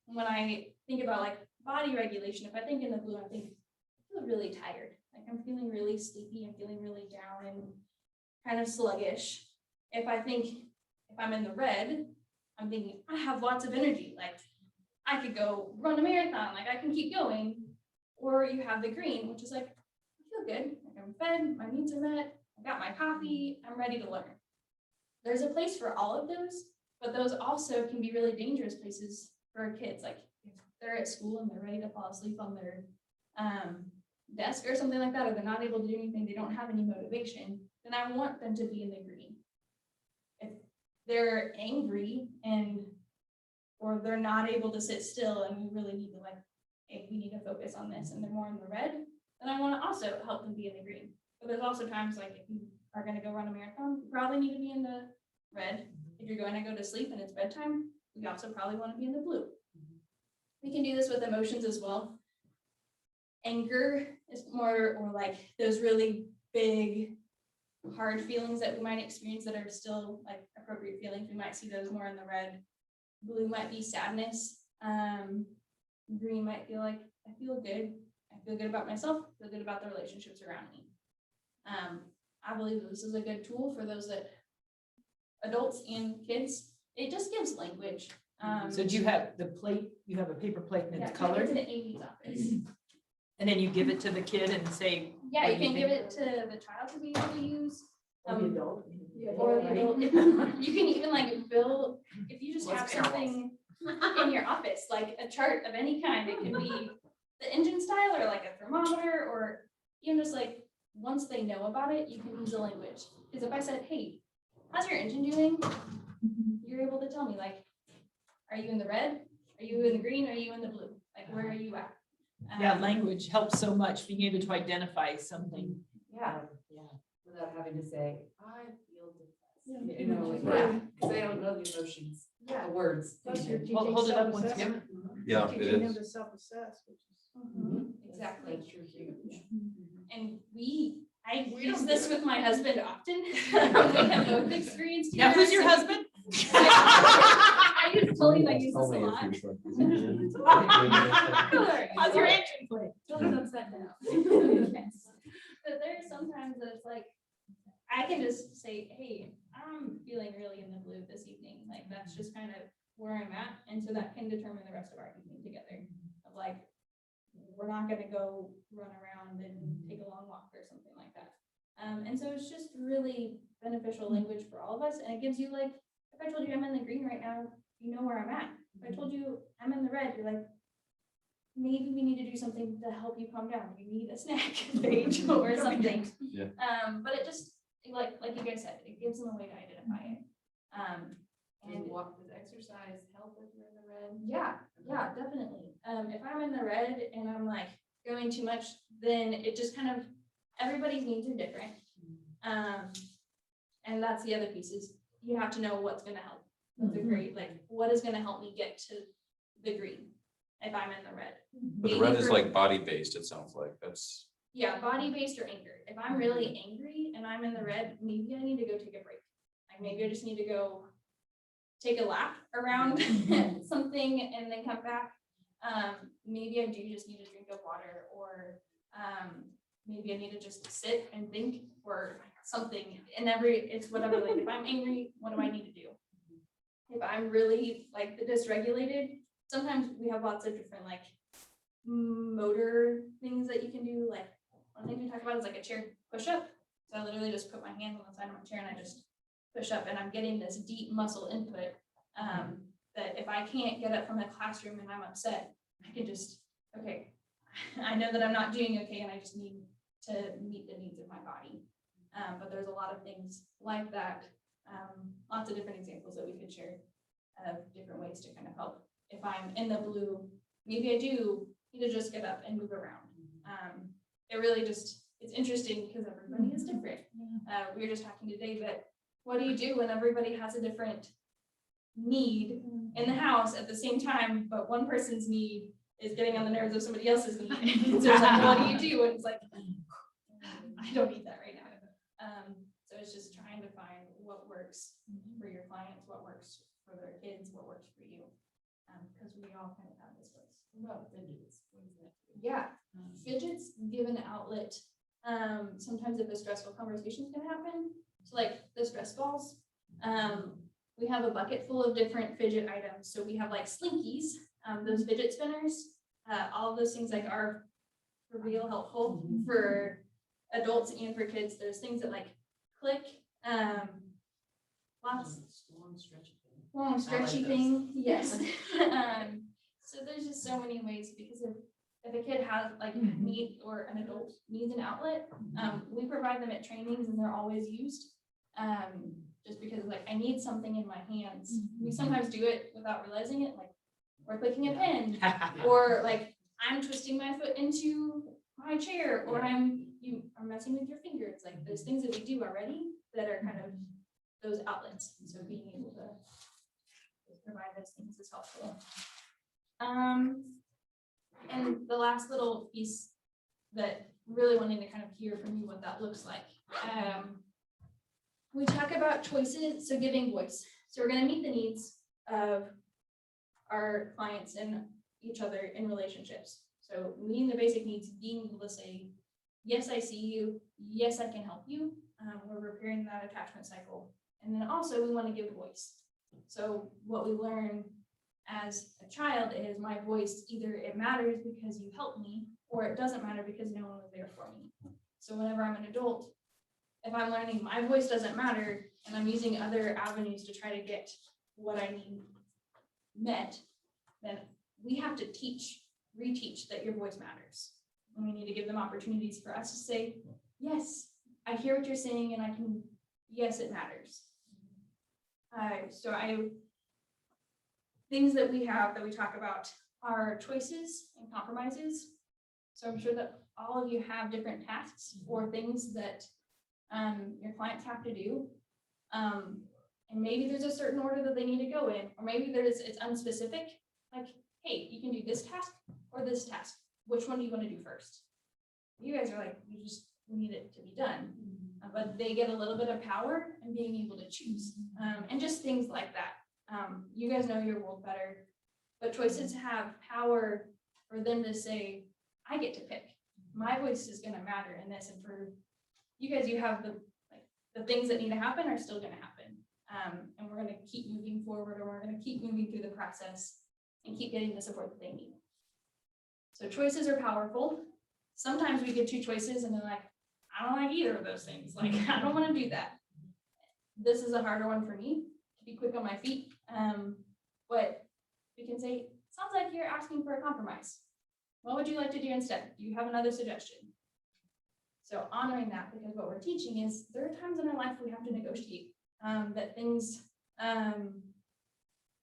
when I think about like body regulation, if I think in the blue, I feel really tired. Like I'm feeling really sleepy, I'm feeling really down and kind of sluggish. If I'm in the red, I'm thinking I have lots of energy. Like I could go run a marathon, like I can keep going. Or you have the green, which is like, I feel good. Like I'm fed, my needs are met, I got my coffee, I'm ready to learn. There's a place for all of those, but those also can be really dangerous places for kids. Like if they're at school and they're ready to fall asleep on their desk or something like that, or they're not able to do anything, they don't have any motivation, then I want them to be in the green. If they're angry or they're not able to sit still and we really need to we need to focus on this and they're more in the red, then I want to also help them be in the green. But there's also times like if you are going to go run a marathon, you probably need to be in the red. If you're going to go to sleep and it's bedtime, we also probably want to be in the blue. We can do this with emotions as well. Anger is more or like those really big, hard feelings that we might experience that are still like appropriate feelings. We might see those more in the red. Blue might be sadness. Green might feel like I feel good. I feel good about myself, feel good about the relationships around me. I believe that this is a good tool for those that adults and kids. It just gives language. So do you have the plate, you have a paper plate and it's It's colored, in Amy's office. and then you give it to the kid and say, Yeah, what you do you can give think? it to the child to be able to use. Or the adult. Or the adult. You can even like build, if you just have something in your office, like a chart of any kind, it can be the engine style or like a thermometer, or even just like, once they know about it, you can use the language. Because if I said, hey, how's your engine doing? You're able to tell me like, are you in the red? Are you in the green? Are you in the blue? Like, where are you at? Yeah, language helps so much, being able to identify something. Yeah, Yeah. without having to say, I feel Yeah. depressed. You know, like, Yeah. because they don't know the emotions, Yeah. the words. Plus you're Hold teaching hold it up once self-assessment. again. Yeah, it Teaching them is. to self-assess, which is. Exactly. That's true, huge. And I use this with my husband often. We have both experienced. Now, who's your TRS. husband? I use totally I use this a lot. How's your engine plate? Don't upset now. Yes. But there's sometimes that it's like, I can just say, hey, I'm feeling really in the blue this evening. Like, that's just kind of where I'm at. And so that can determine the rest of our evening together. Of like, we're not gonna go run around and take a long walk or something like that. And so it's just really beneficial language for all of us. And it gives you like, if I told you I'm in the green right now, you know where I'm at. If I told you I'm in the red, you're like, maybe we need to do something to help you calm down. You need a snack, Paige, or something. Yeah. But it just, like you guys said, it gives them a way to identify it. And walk, does exercise help if you're in the red? Yeah, definitely. If I'm in the red and I'm like going too much, then it just kind of, everybody's needs are different. And that's the other piece is you have to know what's gonna help with the green, like what is gonna help me get to the green if I'm in the red. But the red is like body-based, it sounds like, that's, Yeah, body-based or anger. If I'm really angry and I'm in the red, maybe I need to go take a break. Like maybe I just need to go take a lap around something and then come back. Maybe I do just need a drink of water, or maybe I need to just sit and think or something. And it's whatever, like if I'm angry, what do I need to do? If I'm really like dysregulated, sometimes we have lots of different like motor things that you can do. Like one thing we talk about is like a chair push up. So I literally just put my hand on the side of my chair and I just push up, and I'm getting this deep muscle input that if I can't get up from the classroom and I'm upset, I can just, okay, I know that I'm not doing okay and I just need to meet the needs of my body. But there's a lot of things like that, lots of different examples that we could share of different ways to kind of help. If I'm in the blue, maybe I do need to just get up and move around. It really just, it's interesting because everybody is different. We were just talking today that what do you do when everybody has a different need in the house at the same time, but one person's need is getting on the nerves of somebody else's need. So it's like, what do you do? And it's like, I don't need that right now. So it's just trying to find what works for your clients, what works for their kids, what works for you. Because we all kind of have this place. What about fidgets? What is that? Yeah, fidgets give an outlet. Sometimes if a stressful conversation is gonna happen, so like the stress balls, we have a bucket full of different fidget items. So we have like slinkies, those fidget spinners, all of those things like are real helpful for adults and for kids. There's things that like click, lots long stretchy thing, yes. So there's just so many ways, because if a kid has like need, or an adult needs an outlet, we provide them at trainings and they're always used. Just because like I need something in my hands. We sometimes do it without realizing it, like we're clicking a pen, or like I'm twisting my foot into my chair, or you are messing with your fingers. Like there's things that we do already that are kind of those outlets. So being able to provide those things is helpful. And the last little piece that really wanting to kind of hear from you what that looks like. We talk about choices, so giving voice. So we're going to meet the needs of our clients and each other in relationships. So meeting the basic needs, being able to say, yes, I see you. Yes, I can help you. We're repairing that attachment cycle. And then also we want to give voice. So what we learn as a child is my voice, either it matters because you helped me, or it doesn't matter because no one was there for me. So whenever I'm an adult, if I'm learning my voice doesn't matter and I'm using other avenues to try to get what I need met, then we have to reteach that your voice matters. And we need to give them opportunities for us to say, yes, I hear what you're saying and yes, it matters. Things that we have that we talk about are choices and compromises. So I'm sure that all of you have different tasks or things that your clients have to do. And maybe there's a certain order that they need to go in, or maybe it's unspecific, like, hey, you can do this task or this task. Which one do you want to do first? You guys are like, we need it to be done. But they get a little bit of power in being able to choose, and just things like that. You guys know your world better, but choices have power for them to say, I get to pick. My voice is going to matter in this, and for you guys, you have the things that need to happen are still going to happen, and we're going to keep moving forward, or we're going to keep moving through the process and keep getting the support that they need. So choices are powerful. Sometimes we get two choices and they're like, I don't like either of those things. Like, I don't want to do that. This is a harder one for me to be quick on my feet. But we can say, sounds like you're asking for a compromise. What would you like to do instead? Do you have another suggestion? So honoring that, because what we're teaching is there are times in our life we have to negotiate, that things,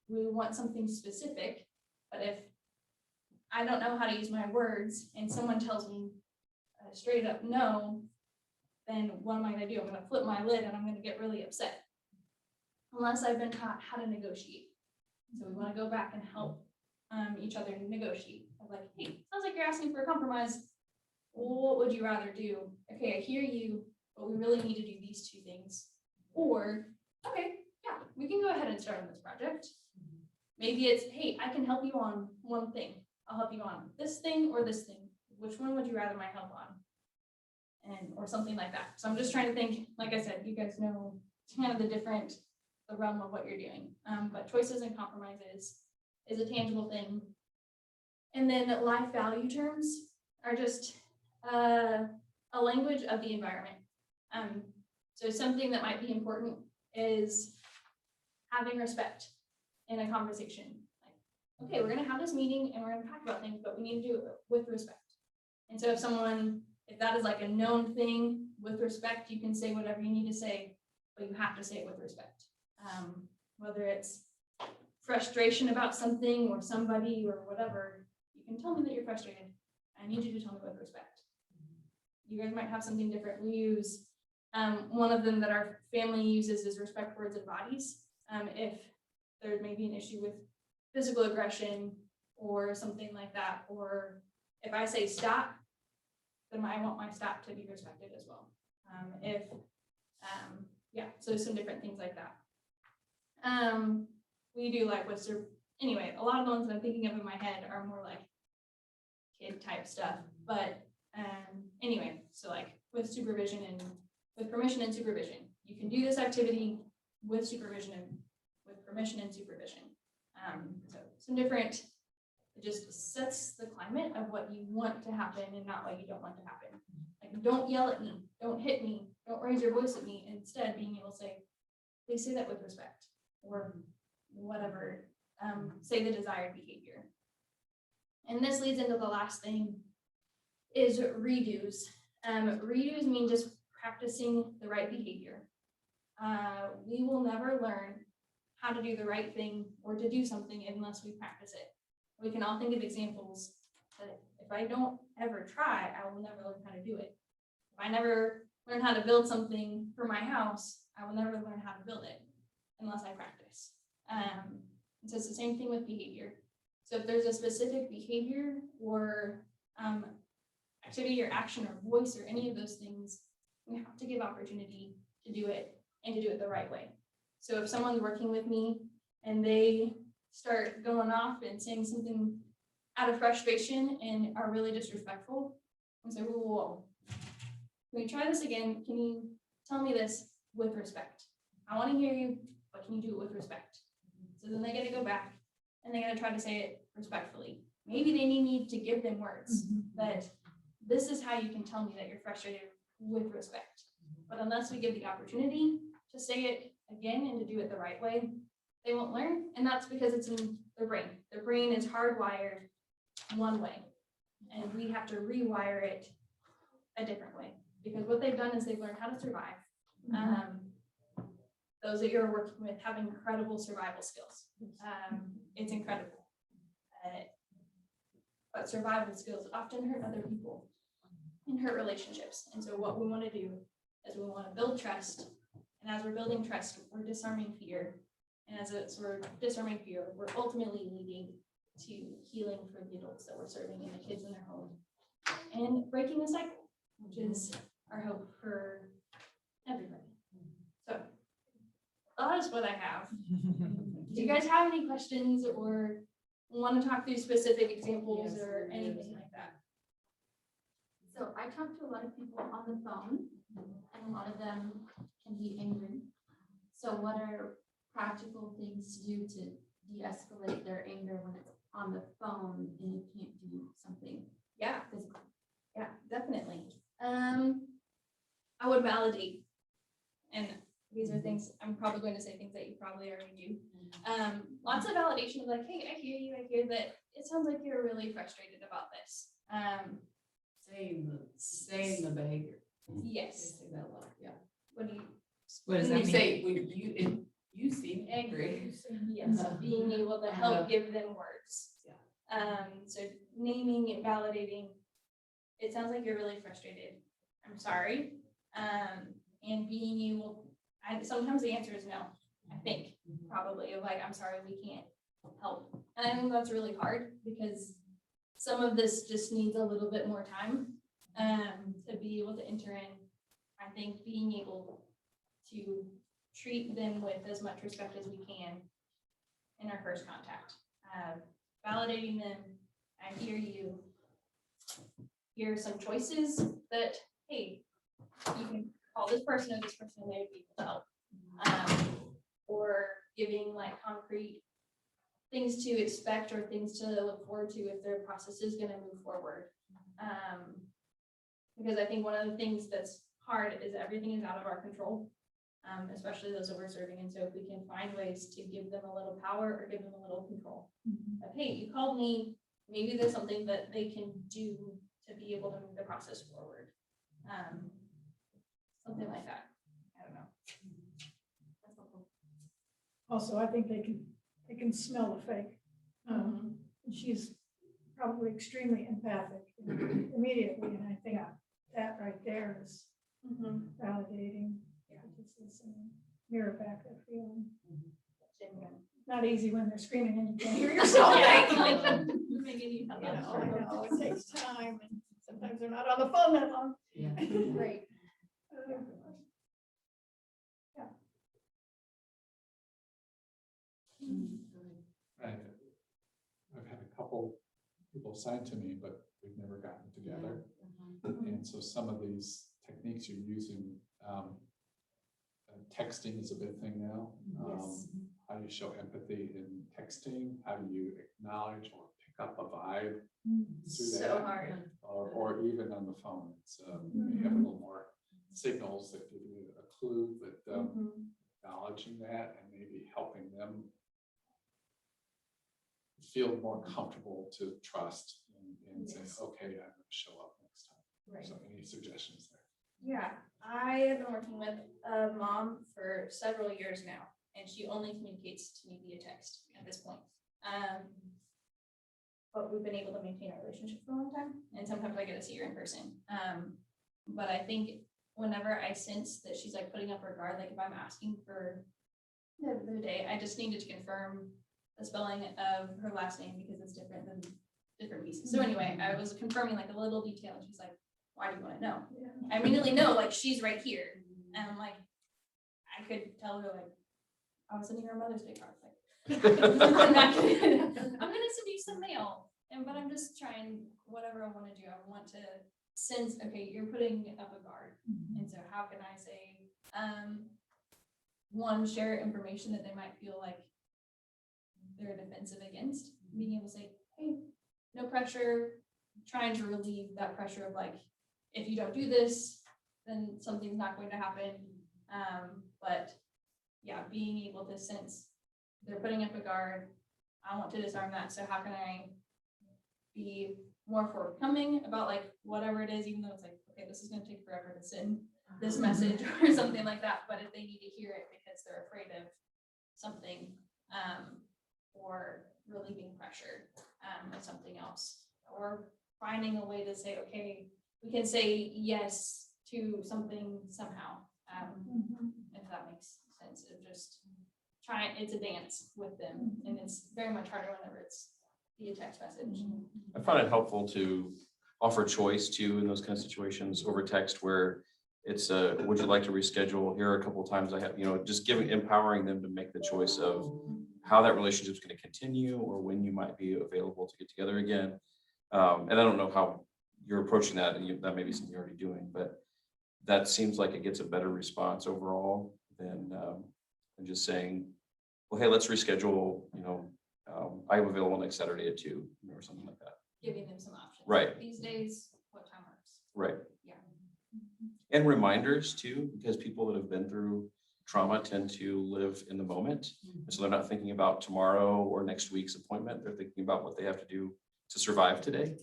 we want something specific, but if I don't know how to use my words and someone tells me straight up no, then what am I going to do? I'm going to flip my lid and I'm going to get really upset. Unless I've been taught how to negotiate. So we want to go back and help each other negotiate. I'm like, hey, sounds like you're asking for a compromise. What would you rather do? Okay, I hear you, but we really need to do these two things. Or, okay, yeah, we can go ahead and start on this project. Maybe it's, hey, I can help you on one thing. I'll help you on this thing or this thing. Which one would you rather my help on? Or something like that. So I'm just trying to think, like I said, you guys know kind of the realm of what you're doing. But choices and compromises is a tangible thing. And then life value terms are just a language of the environment. So something that might be important is having respect in a conversation. Like, okay, we're going to have this meeting and we're going to talk about things, but we need to do it with respect. And so if that is like a known thing with respect, you can say whatever you need to say, but you have to say it with respect. Whether it's frustration about something or somebody or whatever, you can tell me that you're frustrated. I need you to tell me with respect. You guys might have something different. We use, one of them that our family uses is respect words and bodies. If there may be an issue with physical aggression or something like that, or if I say stop, then I want my stop to be respected as well. So some different things like that. We do like anyway, a lot of the ones that I'm thinking of in my head are more like kid type stuff, but anyway, so like with supervision and with permission and supervision, you can do this activity with supervision and with permission and supervision. So some different, it just sets the climate of what you want to happen and not what you don't want to happen. Like, don't yell at me, don't hit me, don't raise your voice at me. Instead, being able to say, please say that with respect, or whatever, say the desired behavior. And this leads into the last thing, is redos. Redos mean just practicing the right behavior. We will never learn how to do the right thing or to do something unless we practice it. We can all think of examples that if I don't ever try, I will never learn how to do it. If I never learn how to build something for my house, I will never learn how to build it unless I practice. And so it's the same thing with behavior. So if there's a specific behavior or activity or action or voice or any of those things, we have to give opportunity to do it and to do it the right way. So if someone's working with me and they start going off and saying something out of frustration and are really disrespectful, and say, whoa, whoa, whoa. Can we try this again? Can you tell me this with respect? I want to hear you, but can you do it with respect? So then they got to go back and they got to try to say it respectfully. Maybe they need to give them words that this is how you can tell me that you're frustrated with respect. But unless we give the opportunity to say it again and to do it the right way, they won't learn. And that's because it's in their brain. Their brain is hardwired one way, and we have to rewire it a different way. Because what they've done is they've learned how to survive. Those that you're working with have incredible survival skills. It's incredible. But survival skills often hurt other people and hurt relationships. And so what we want to do is we want to build trust. And as we're building trust, we're disarming fear. And as we're disarming fear, we're ultimately leading to healing for the adults that we're serving and the kids in their home. And breaking the cycle, which is our hope for everybody. So that is what I have. Do you guys have any questions or want to talk through specific examples or anything like that? So I talk to a lot of people on the phone, and a lot of them can be angry. So what are practical things to do to de-escalate their anger when it's on the phone and you can't do something physical? Yeah, definitely. I would validate, and these are things, I'm probably going to say things that you probably already do. Lots of validation of like, hey, I hear you, I hear that it sounds like you're really frustrated about this. Saying the behavior. Yes. Say that a lot, yeah. What do you? What does When that you mean? say, when you seem angry. Yes, being able to help give them words. So naming and validating, it sounds like you're really frustrated. I'm sorry. And being able, and sometimes the answer is no, I think, probably, of like, I'm sorry, we can't help. And I think that's really hard because some of this just needs a little bit more time to be able to enter in. I think being able to treat them with as much respect as we can in our first contact. Validating them, I hear you. Here are some choices that, hey, you can call this person or this person and they would be able to help. Or giving like concrete things to expect or things to look forward to if their process is going to move forward. Because I think one of the things that's hard is everything is out of our control, especially those that we're serving. And so if we can find ways to give them a little power or give them a little control. Like, hey, you called me, maybe there's something that they can do to be able to move the process forward. Something like that. I don't know. That's helpful. Also, I think they can smell the fake. She's probably extremely empathic immediately, and I think that right there is validating. Just listen, mirror back their feeling. Not easy when they're screaming and you can't hear yourself. Yeah, I know, it takes time, and sometimes they're not on the phone that long. Right. I've had a couple people sign to me, but we've never gotten together. And so some of these techniques you're using, texting is a big thing now. How do you show empathy in texting? How do you acknowledge or pick up a vibe through that? So hard. Or even on the phone, it's you have a little more signals that give you a clue, but acknowledging that and maybe helping them feel more comfortable to trust and say, okay, I'm going to show up next time. Right. So any suggestions there? Yeah, I have been working with a mom for several years now, and she only communicates to me via text at this point. But we've been able to maintain our relationship for a long time, and sometimes I get to see her in person. But I think whenever I sense that she's like putting up her guard, like if I'm asking for the other day, I just needed to confirm the spelling of her last name because it's different than different pieces. So anyway, I was confirming like a little detail, and she's like, why do you want to know? I immediately know, like, she's right here. And I'm like, I could tell her, like, I was sending her a Mother's Day card. Like, I'm gonna send you some mail. but I'm just trying, whatever I want to do, I want to sense, okay, you're putting up a guard. And so how can I say, one, share information that they might feel like they're defensive against, being able to say, hey, no pressure, trying to relieve that pressure of like, if you don't do this, then something's not going to happen. But yeah, being able to sense they're putting up a guard, I want to disarm that. So how can I be more forthcoming about like whatever it is, even though it's like, okay, this is going to take forever to send this message or something like that. But if they need to hear it because they're afraid of something, or relieving pressure, or something else, or finding a way to say, okay, we can say yes to something somehow, if that makes sense. Of just trying, it's a dance with them, and it's very much harder whenever it's via text message. I find it helpful to offer choice too in those kind of situations over text where it's would you like to reschedule? Here are a couple of times I have, just empowering them to make the choice of how that relationship is going to continue or when you might be available to get together again. And I don't know how you're approaching that, and that may be something you're already doing, but that seems like it gets a better response overall than just saying, well, hey, let's reschedule, I'm available next Saturday at 2 or something like that. Giving them some options. Right. These days, what time works? Right. Yeah. And reminders too, because people that have been through trauma tend to live in the moment. And so they're not thinking about tomorrow or next week's appointment. They're thinking about what they have to do to survive today.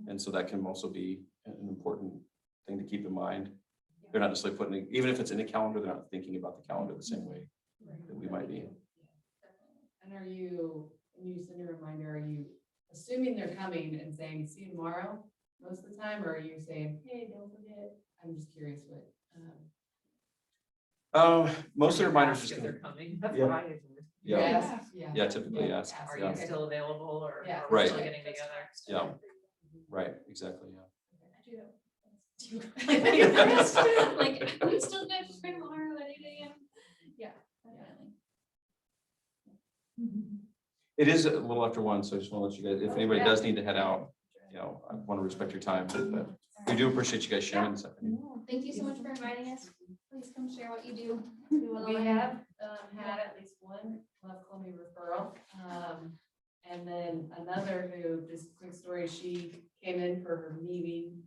And so that can also be an important thing to keep in mind. They're not necessarily putting, even if it's in a calendar, they're not thinking about the calendar the same way that we might be. And are you, when you send a reminder, are you assuming they're coming and saying, see you tomorrow most of the time? Or are you saying, hey, don't forget? I'm just curious what. Most of the reminders just They're coming. That's Yeah. what I do. Yeah. Yeah, typically ask. Are Yeah. you still available or Yeah. are we Right. still getting together? Yeah. Right, exactly, yeah. I do that. Like, we still good for tomorrow at 8 a.m. Yeah, definitely. It is a little after 1, so I just want to let you guys, if anybody does need to head out, I want to respect your time, but we do appreciate you guys sharing this afternoon. Thank you so much for inviting us. Please come share what you do. We have had at least one Love Columbia referral. And then another who, just a quick story, she came in for her meeting,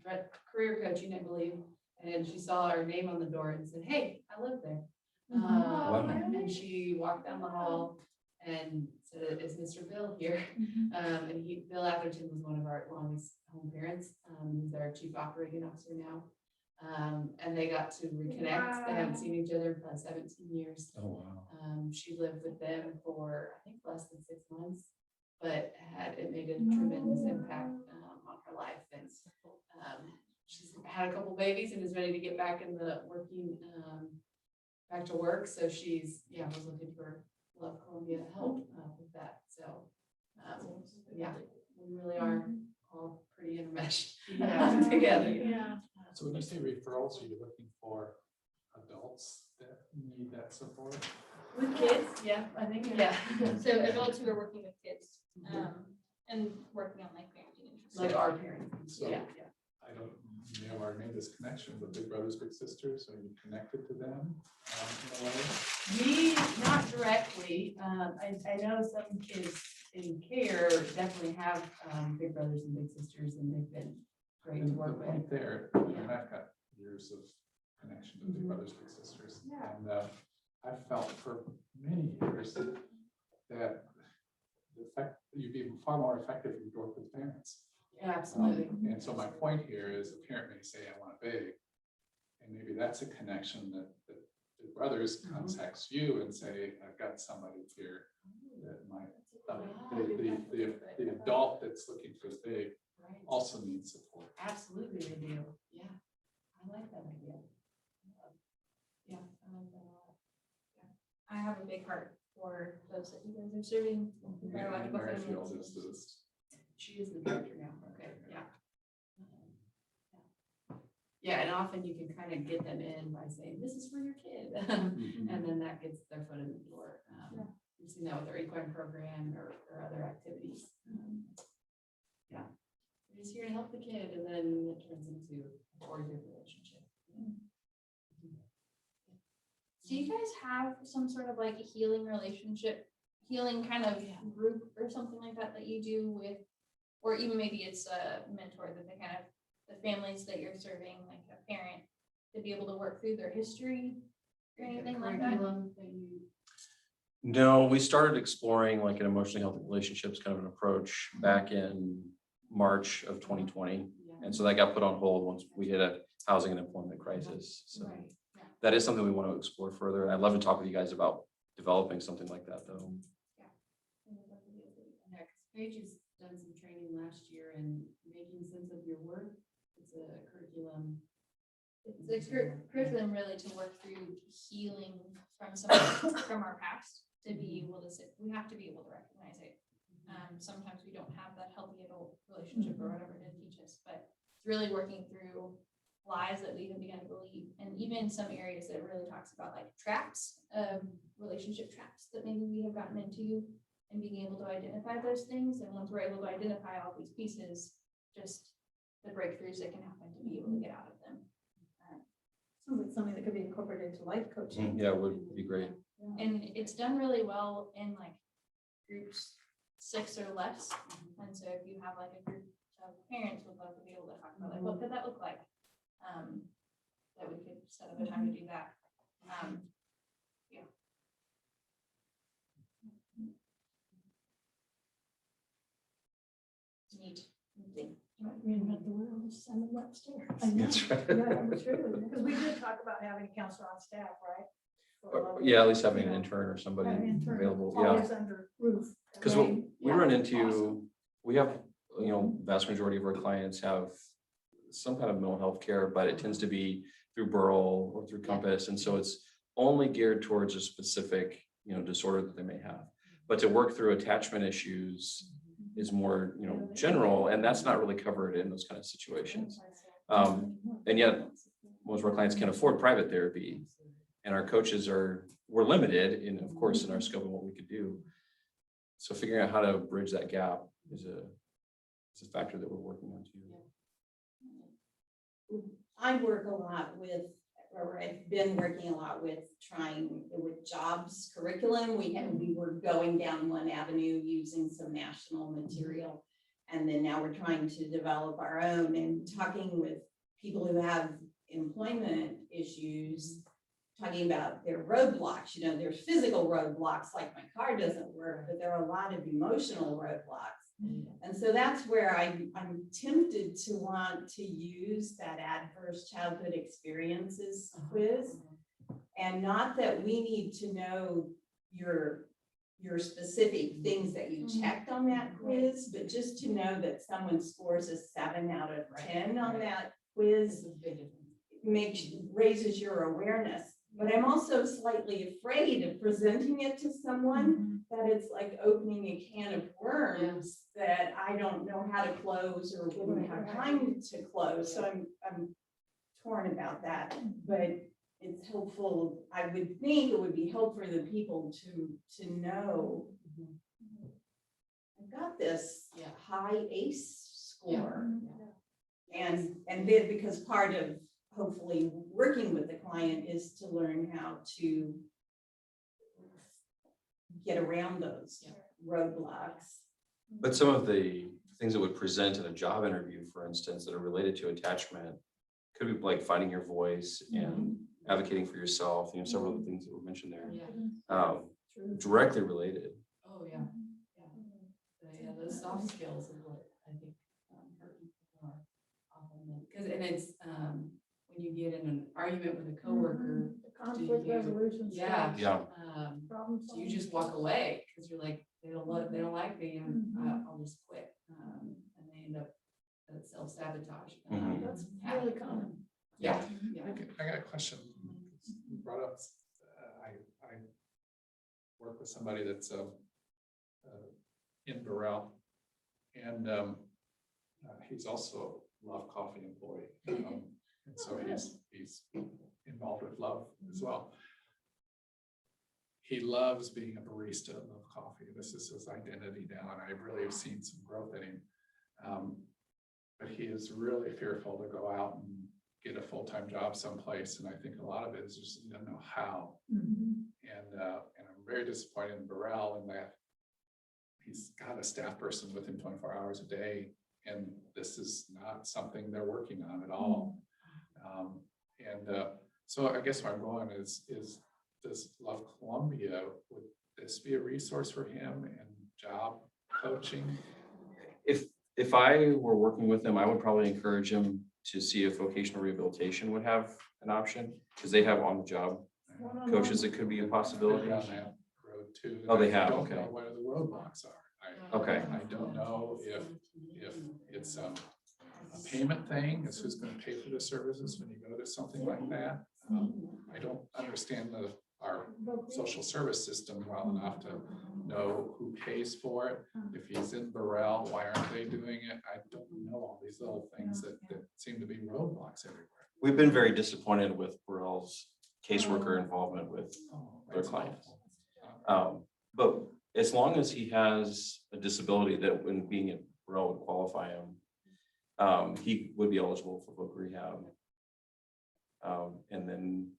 career coaching, I believe, and she saw her name on the door and said, hey, I live there. And she walked down the hall and said, is Mr. Bill here? And Bill Atherton was one of our longest home parents. He's our chief operating officer now. And they got to reconnect. They haven't seen each other for 17 years. Oh, wow. She lived with them for, I think, less than 6 months, but it made a tremendous impact on her life. And she's had a couple babies and is ready to get back in the working, back to work. So she's, was looking for Love Columbia help with that. So, we really are all pretty enmeshed together. Yeah. So when you say referrals, are you looking for adults that need that support? With kids, I think, So adults who are working with kids, and working on like parenting interests. like our parents. So- I don't, you know, I made this connection with Big Brothers Big Sisters. Are you connected to them in a way? We, not directly, I know some kids in care definitely have Big Brothers and Big Sisters, and they've been great to And the work with. point there, and I've got years of connection to Big Brothers Big Sisters, and I felt for many years that the fact that you'd be far more effective if you work with parents. Absolutely. And so my point here is a parent may say, I want a big, and maybe that's a connection that Big Brothers contacts you and say, I've got somebody here that might, the adult that's looking for the big also needs support. Absolutely, they do. Yeah, I like that idea. I like that a lot. I have a big heart for those that you guys are serving. And Mary Fields is this. She is the director now. Okay, yeah, and often you can kind of get them in by saying, this is for your kid. And then that gets their foot in the door. We've seen that with our equine program or other activities. just here to help the kid, and then it turns into a 4-year relationship. Do you guys have some sort of like a healing relationship, healing kind of group or something like that that you do with, or even maybe it's a mentor that the kind of the families that you're serving, like a parent, to be able to work through their history or anything like that? Curriculum that you- No, we started exploring like an emotionally healthy relationships kind of an approach back in March of 2020. Yeah. And so that got put on hold once we hit a housing and employment crisis. So Right. that is something we want to explore further. And I'd love to talk with you guys about developing something like that though. Yeah, because Paige has done some training last year in making sense of your work. It's a curriculum. It's a curriculum really to work through healing from some from our past, to be able to sit, we have to be able to recognize it. Sometimes we don't have that healthy adult relationship or whatever to teach us, but it's really working through lies that we have begun to believe, and even some areas that really talks about like traps, relationship traps that maybe we have gotten into, and being able to identify those things. And once we're able to identify all these pieces, just the breakthroughs that can happen to be able to get out of them. Sounds like something that could be incorporated into life coaching. Yeah, it would be great. And it's done really well in like groups 6 or less. And so if you have like a group of parents, would love to be able to talk about like, what could that look like? That we could set up a time to do that. Yeah. Neat. Reinvent the wheel, just send them Webster. I know. That's right. Yeah, it's true, because we did talk about having a counselor on staff, right? For Yeah, at least having an intern or somebody Having an intern, available. Yeah. always under roof. Because what we run into, we have, vast majority of our clients have some kind of mental health care, but it tends to be through Burl or through Compass. And so it's only geared towards a specific, disorder that they may have. But to work through attachment issues is more, general, and that's not really covered in those kind of situations. And yet most of our clients can't afford private therapy, and our coaches we're limited in, of course, in our scope of what we could do. So figuring out how to bridge that gap is a factor that we're working on too. I work a lot with, or I've been working a lot with trying with jobs curriculum. We were going down one avenue using some national material. And then now we're trying to develop our own, and talking with people who have employment issues, talking about their roadblocks. There's physical roadblocks, like my car doesn't work, but there are a lot of emotional roadblocks. And so that's where I'm tempted to want to use that adverse childhood experiences quiz. And not that we need to know your specific things that you checked on that quiz, but just to know that someone scores a 7 out of 10 on that quiz raises your awareness. But I'm also slightly afraid of presenting it to someone, that it's like opening a can of worms that I don't know how to close or wouldn't have time to close. So I'm torn about that, but it's helpful. I would think it would be helpful for the people to know, I've got this high ACE score. And then, because part of hopefully working with the client is to learn how to get around those roadblocks. But some of the things that would present in a job interview, for instance, that are related to attachment could be like finding your voice and advocating for yourself, several of the things that were mentioned there, directly related. Oh, yeah. Yeah, those soft skills are what I think hurt people more often. And it's when you get in an argument with a coworker, The conflict resolution. yeah. Problem So you just walk away because you're like, they don't like me, and I'll just quit. And they end up self-sabotage. That's really common. Yeah. I got a question. You brought up, I work with somebody that's in Burrell, and he's also a Love Coffee employee. And so he's involved with Love as well. He loves being a barista at Love Coffee. This is his identity now, and I really have seen some growth in him. but he is really fearful to go out and get a full-time job someplace, and I think a lot of it is just he doesn't know how. And I'm very disappointed in Burrell in that he's got a staff person with him 24 hours a day, and this is not something they're working on at all. So I guess where I'm going is does Love Columbia, would this be a resource for him and job coaching? If I were working with him, I would probably encourage him to see if vocational rehabilitation would have an option, because they have on-the-job coaches. It could be a possibility. Down that road too. Oh, they I have, don't okay. know where the roadblocks are. Okay. I don't know if it's a payment thing, is who's going to pay for the services when you go to something like that. I don't understand our social service system well enough to know who pays for it. If he's in Burrell, why aren't they doing it? I don't know all these little things that seem to be roadblocks everywhere. We've been very disappointed with Burrell's caseworker involvement with their That's clients. awful. But as long as he has a disability that when being at Burrell would qualify him, he would be eligible for voc rehab. And then,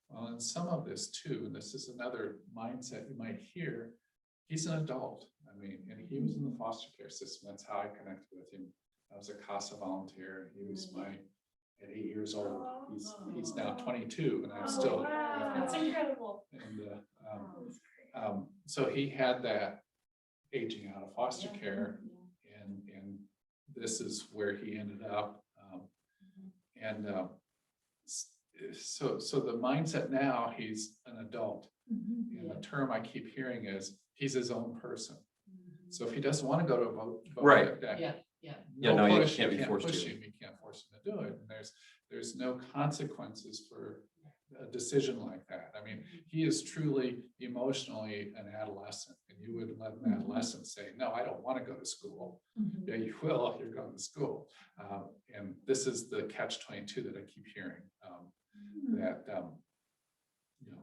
Well, and some of this too, and this is another mindset you might hear, he's an adult. I mean, and he was in the foster care system. That's how I connected with him. I was a CASA volunteer. He was at 8 years old. He's now 22, and I'm still. That's incredible. And so he had that aging out of foster care, and this is where he ended up. So the mindset now, he's an adult. And the term I keep hearing is he's his own person. So if he doesn't want to go to a vote, Right. no, you push, can't be forced push to. him, you can't force him to do it. And there's no consequences for a decision like that. I mean, he is truly emotionally an adolescent, and you would let an adolescent say, no, I don't want to go to school. Yeah, you will if you're going to school. And this is the catch-22 that I keep hearing, that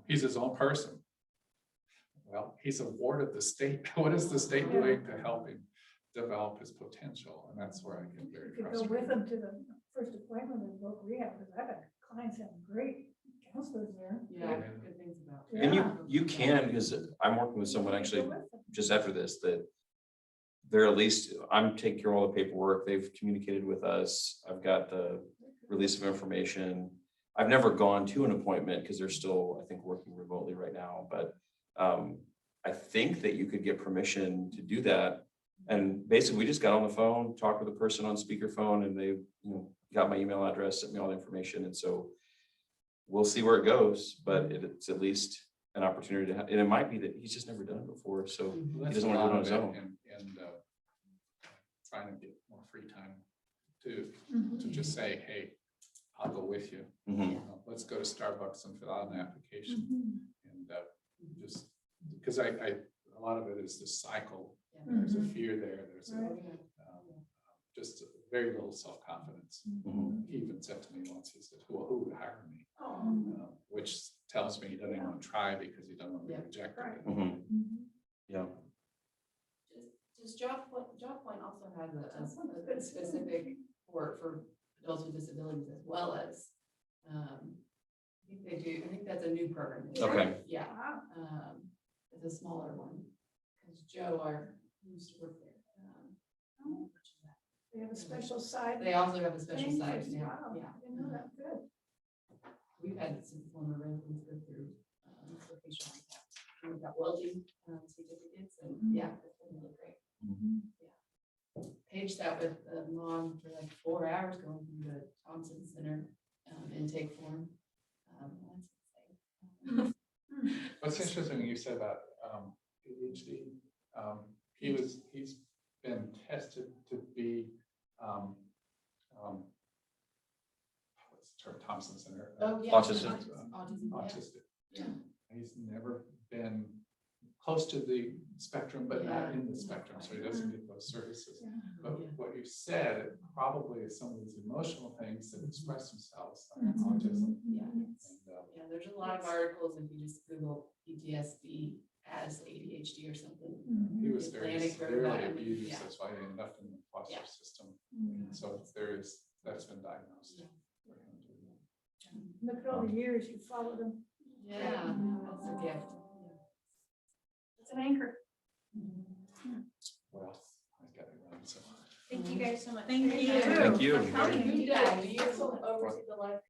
he's his own person. Well, he's a ward of the state. What is the state doing to help him develop his potential? And that's where I get very You could go with frustrated. them to the first appointment in voc rehab, because I've had clients have great counselors there. Yeah, good things about. And you can, because I'm working with someone actually just after this, that they're at least, I'm taking care of all the paperwork. They've communicated with us. I've got the release of information. I've never gone to an appointment because they're still, I think, working remotely right now, but I think that you could get permission to do that. And basically we just got on the phone, talked with the person on speakerphone, and they got my email address, sent me all the information. And so we'll see where it goes, but it's at least an opportunity to have, and it might be that he's just never done it before. So he doesn't want to do it on his own. And trying to get more free time to just say, hey, I'll go with you. Let's go to Starbucks and fill out an application. And just because a lot of it is the cycle. There's a fear there. There's just very little self-confidence. He even said to me once, he said, who would hire me? Which tells me he doesn't even want to try because he doesn't want to be rejected. Yeah. Does Job Point also has a specific support for adults with disabilities as well as, I think they do, I think that's a new program. Okay. Yeah, it's a smaller one, because Joe, who used to work there. They have a special side. They also have a special thing side, for- yeah, wow, yeah. I didn't know that, good. We've had some former residents go through vocational rehab. And we've got welding certificates, and yeah, it's been really great. Yeah. Paige sat with a mom for like 4 hours going through the Thompson Center intake form. That's insane. What's interesting you said about ADHD, he's been tested to be what's the term, Thompson Center? Oh, yeah. Autistic. Autistic. Yeah. He's never been close to the spectrum, but not in the spectrum, so he doesn't get those services. But what you said, it probably is some of these emotional things that express themselves like autism. Yeah, there's a lot of articles if you just Google PTSD as ADHD or something. He was very Atlantic wrote severely that. abused, Yeah. that's why he ended up in the foster system. So that's been diagnosed. Look at all the years you followed them. Yeah, that's a gift. It's an anchor. Well, I got it run, so. Thank you guys so much. Thank you. Thank you. How do you do that? Do you oversee the life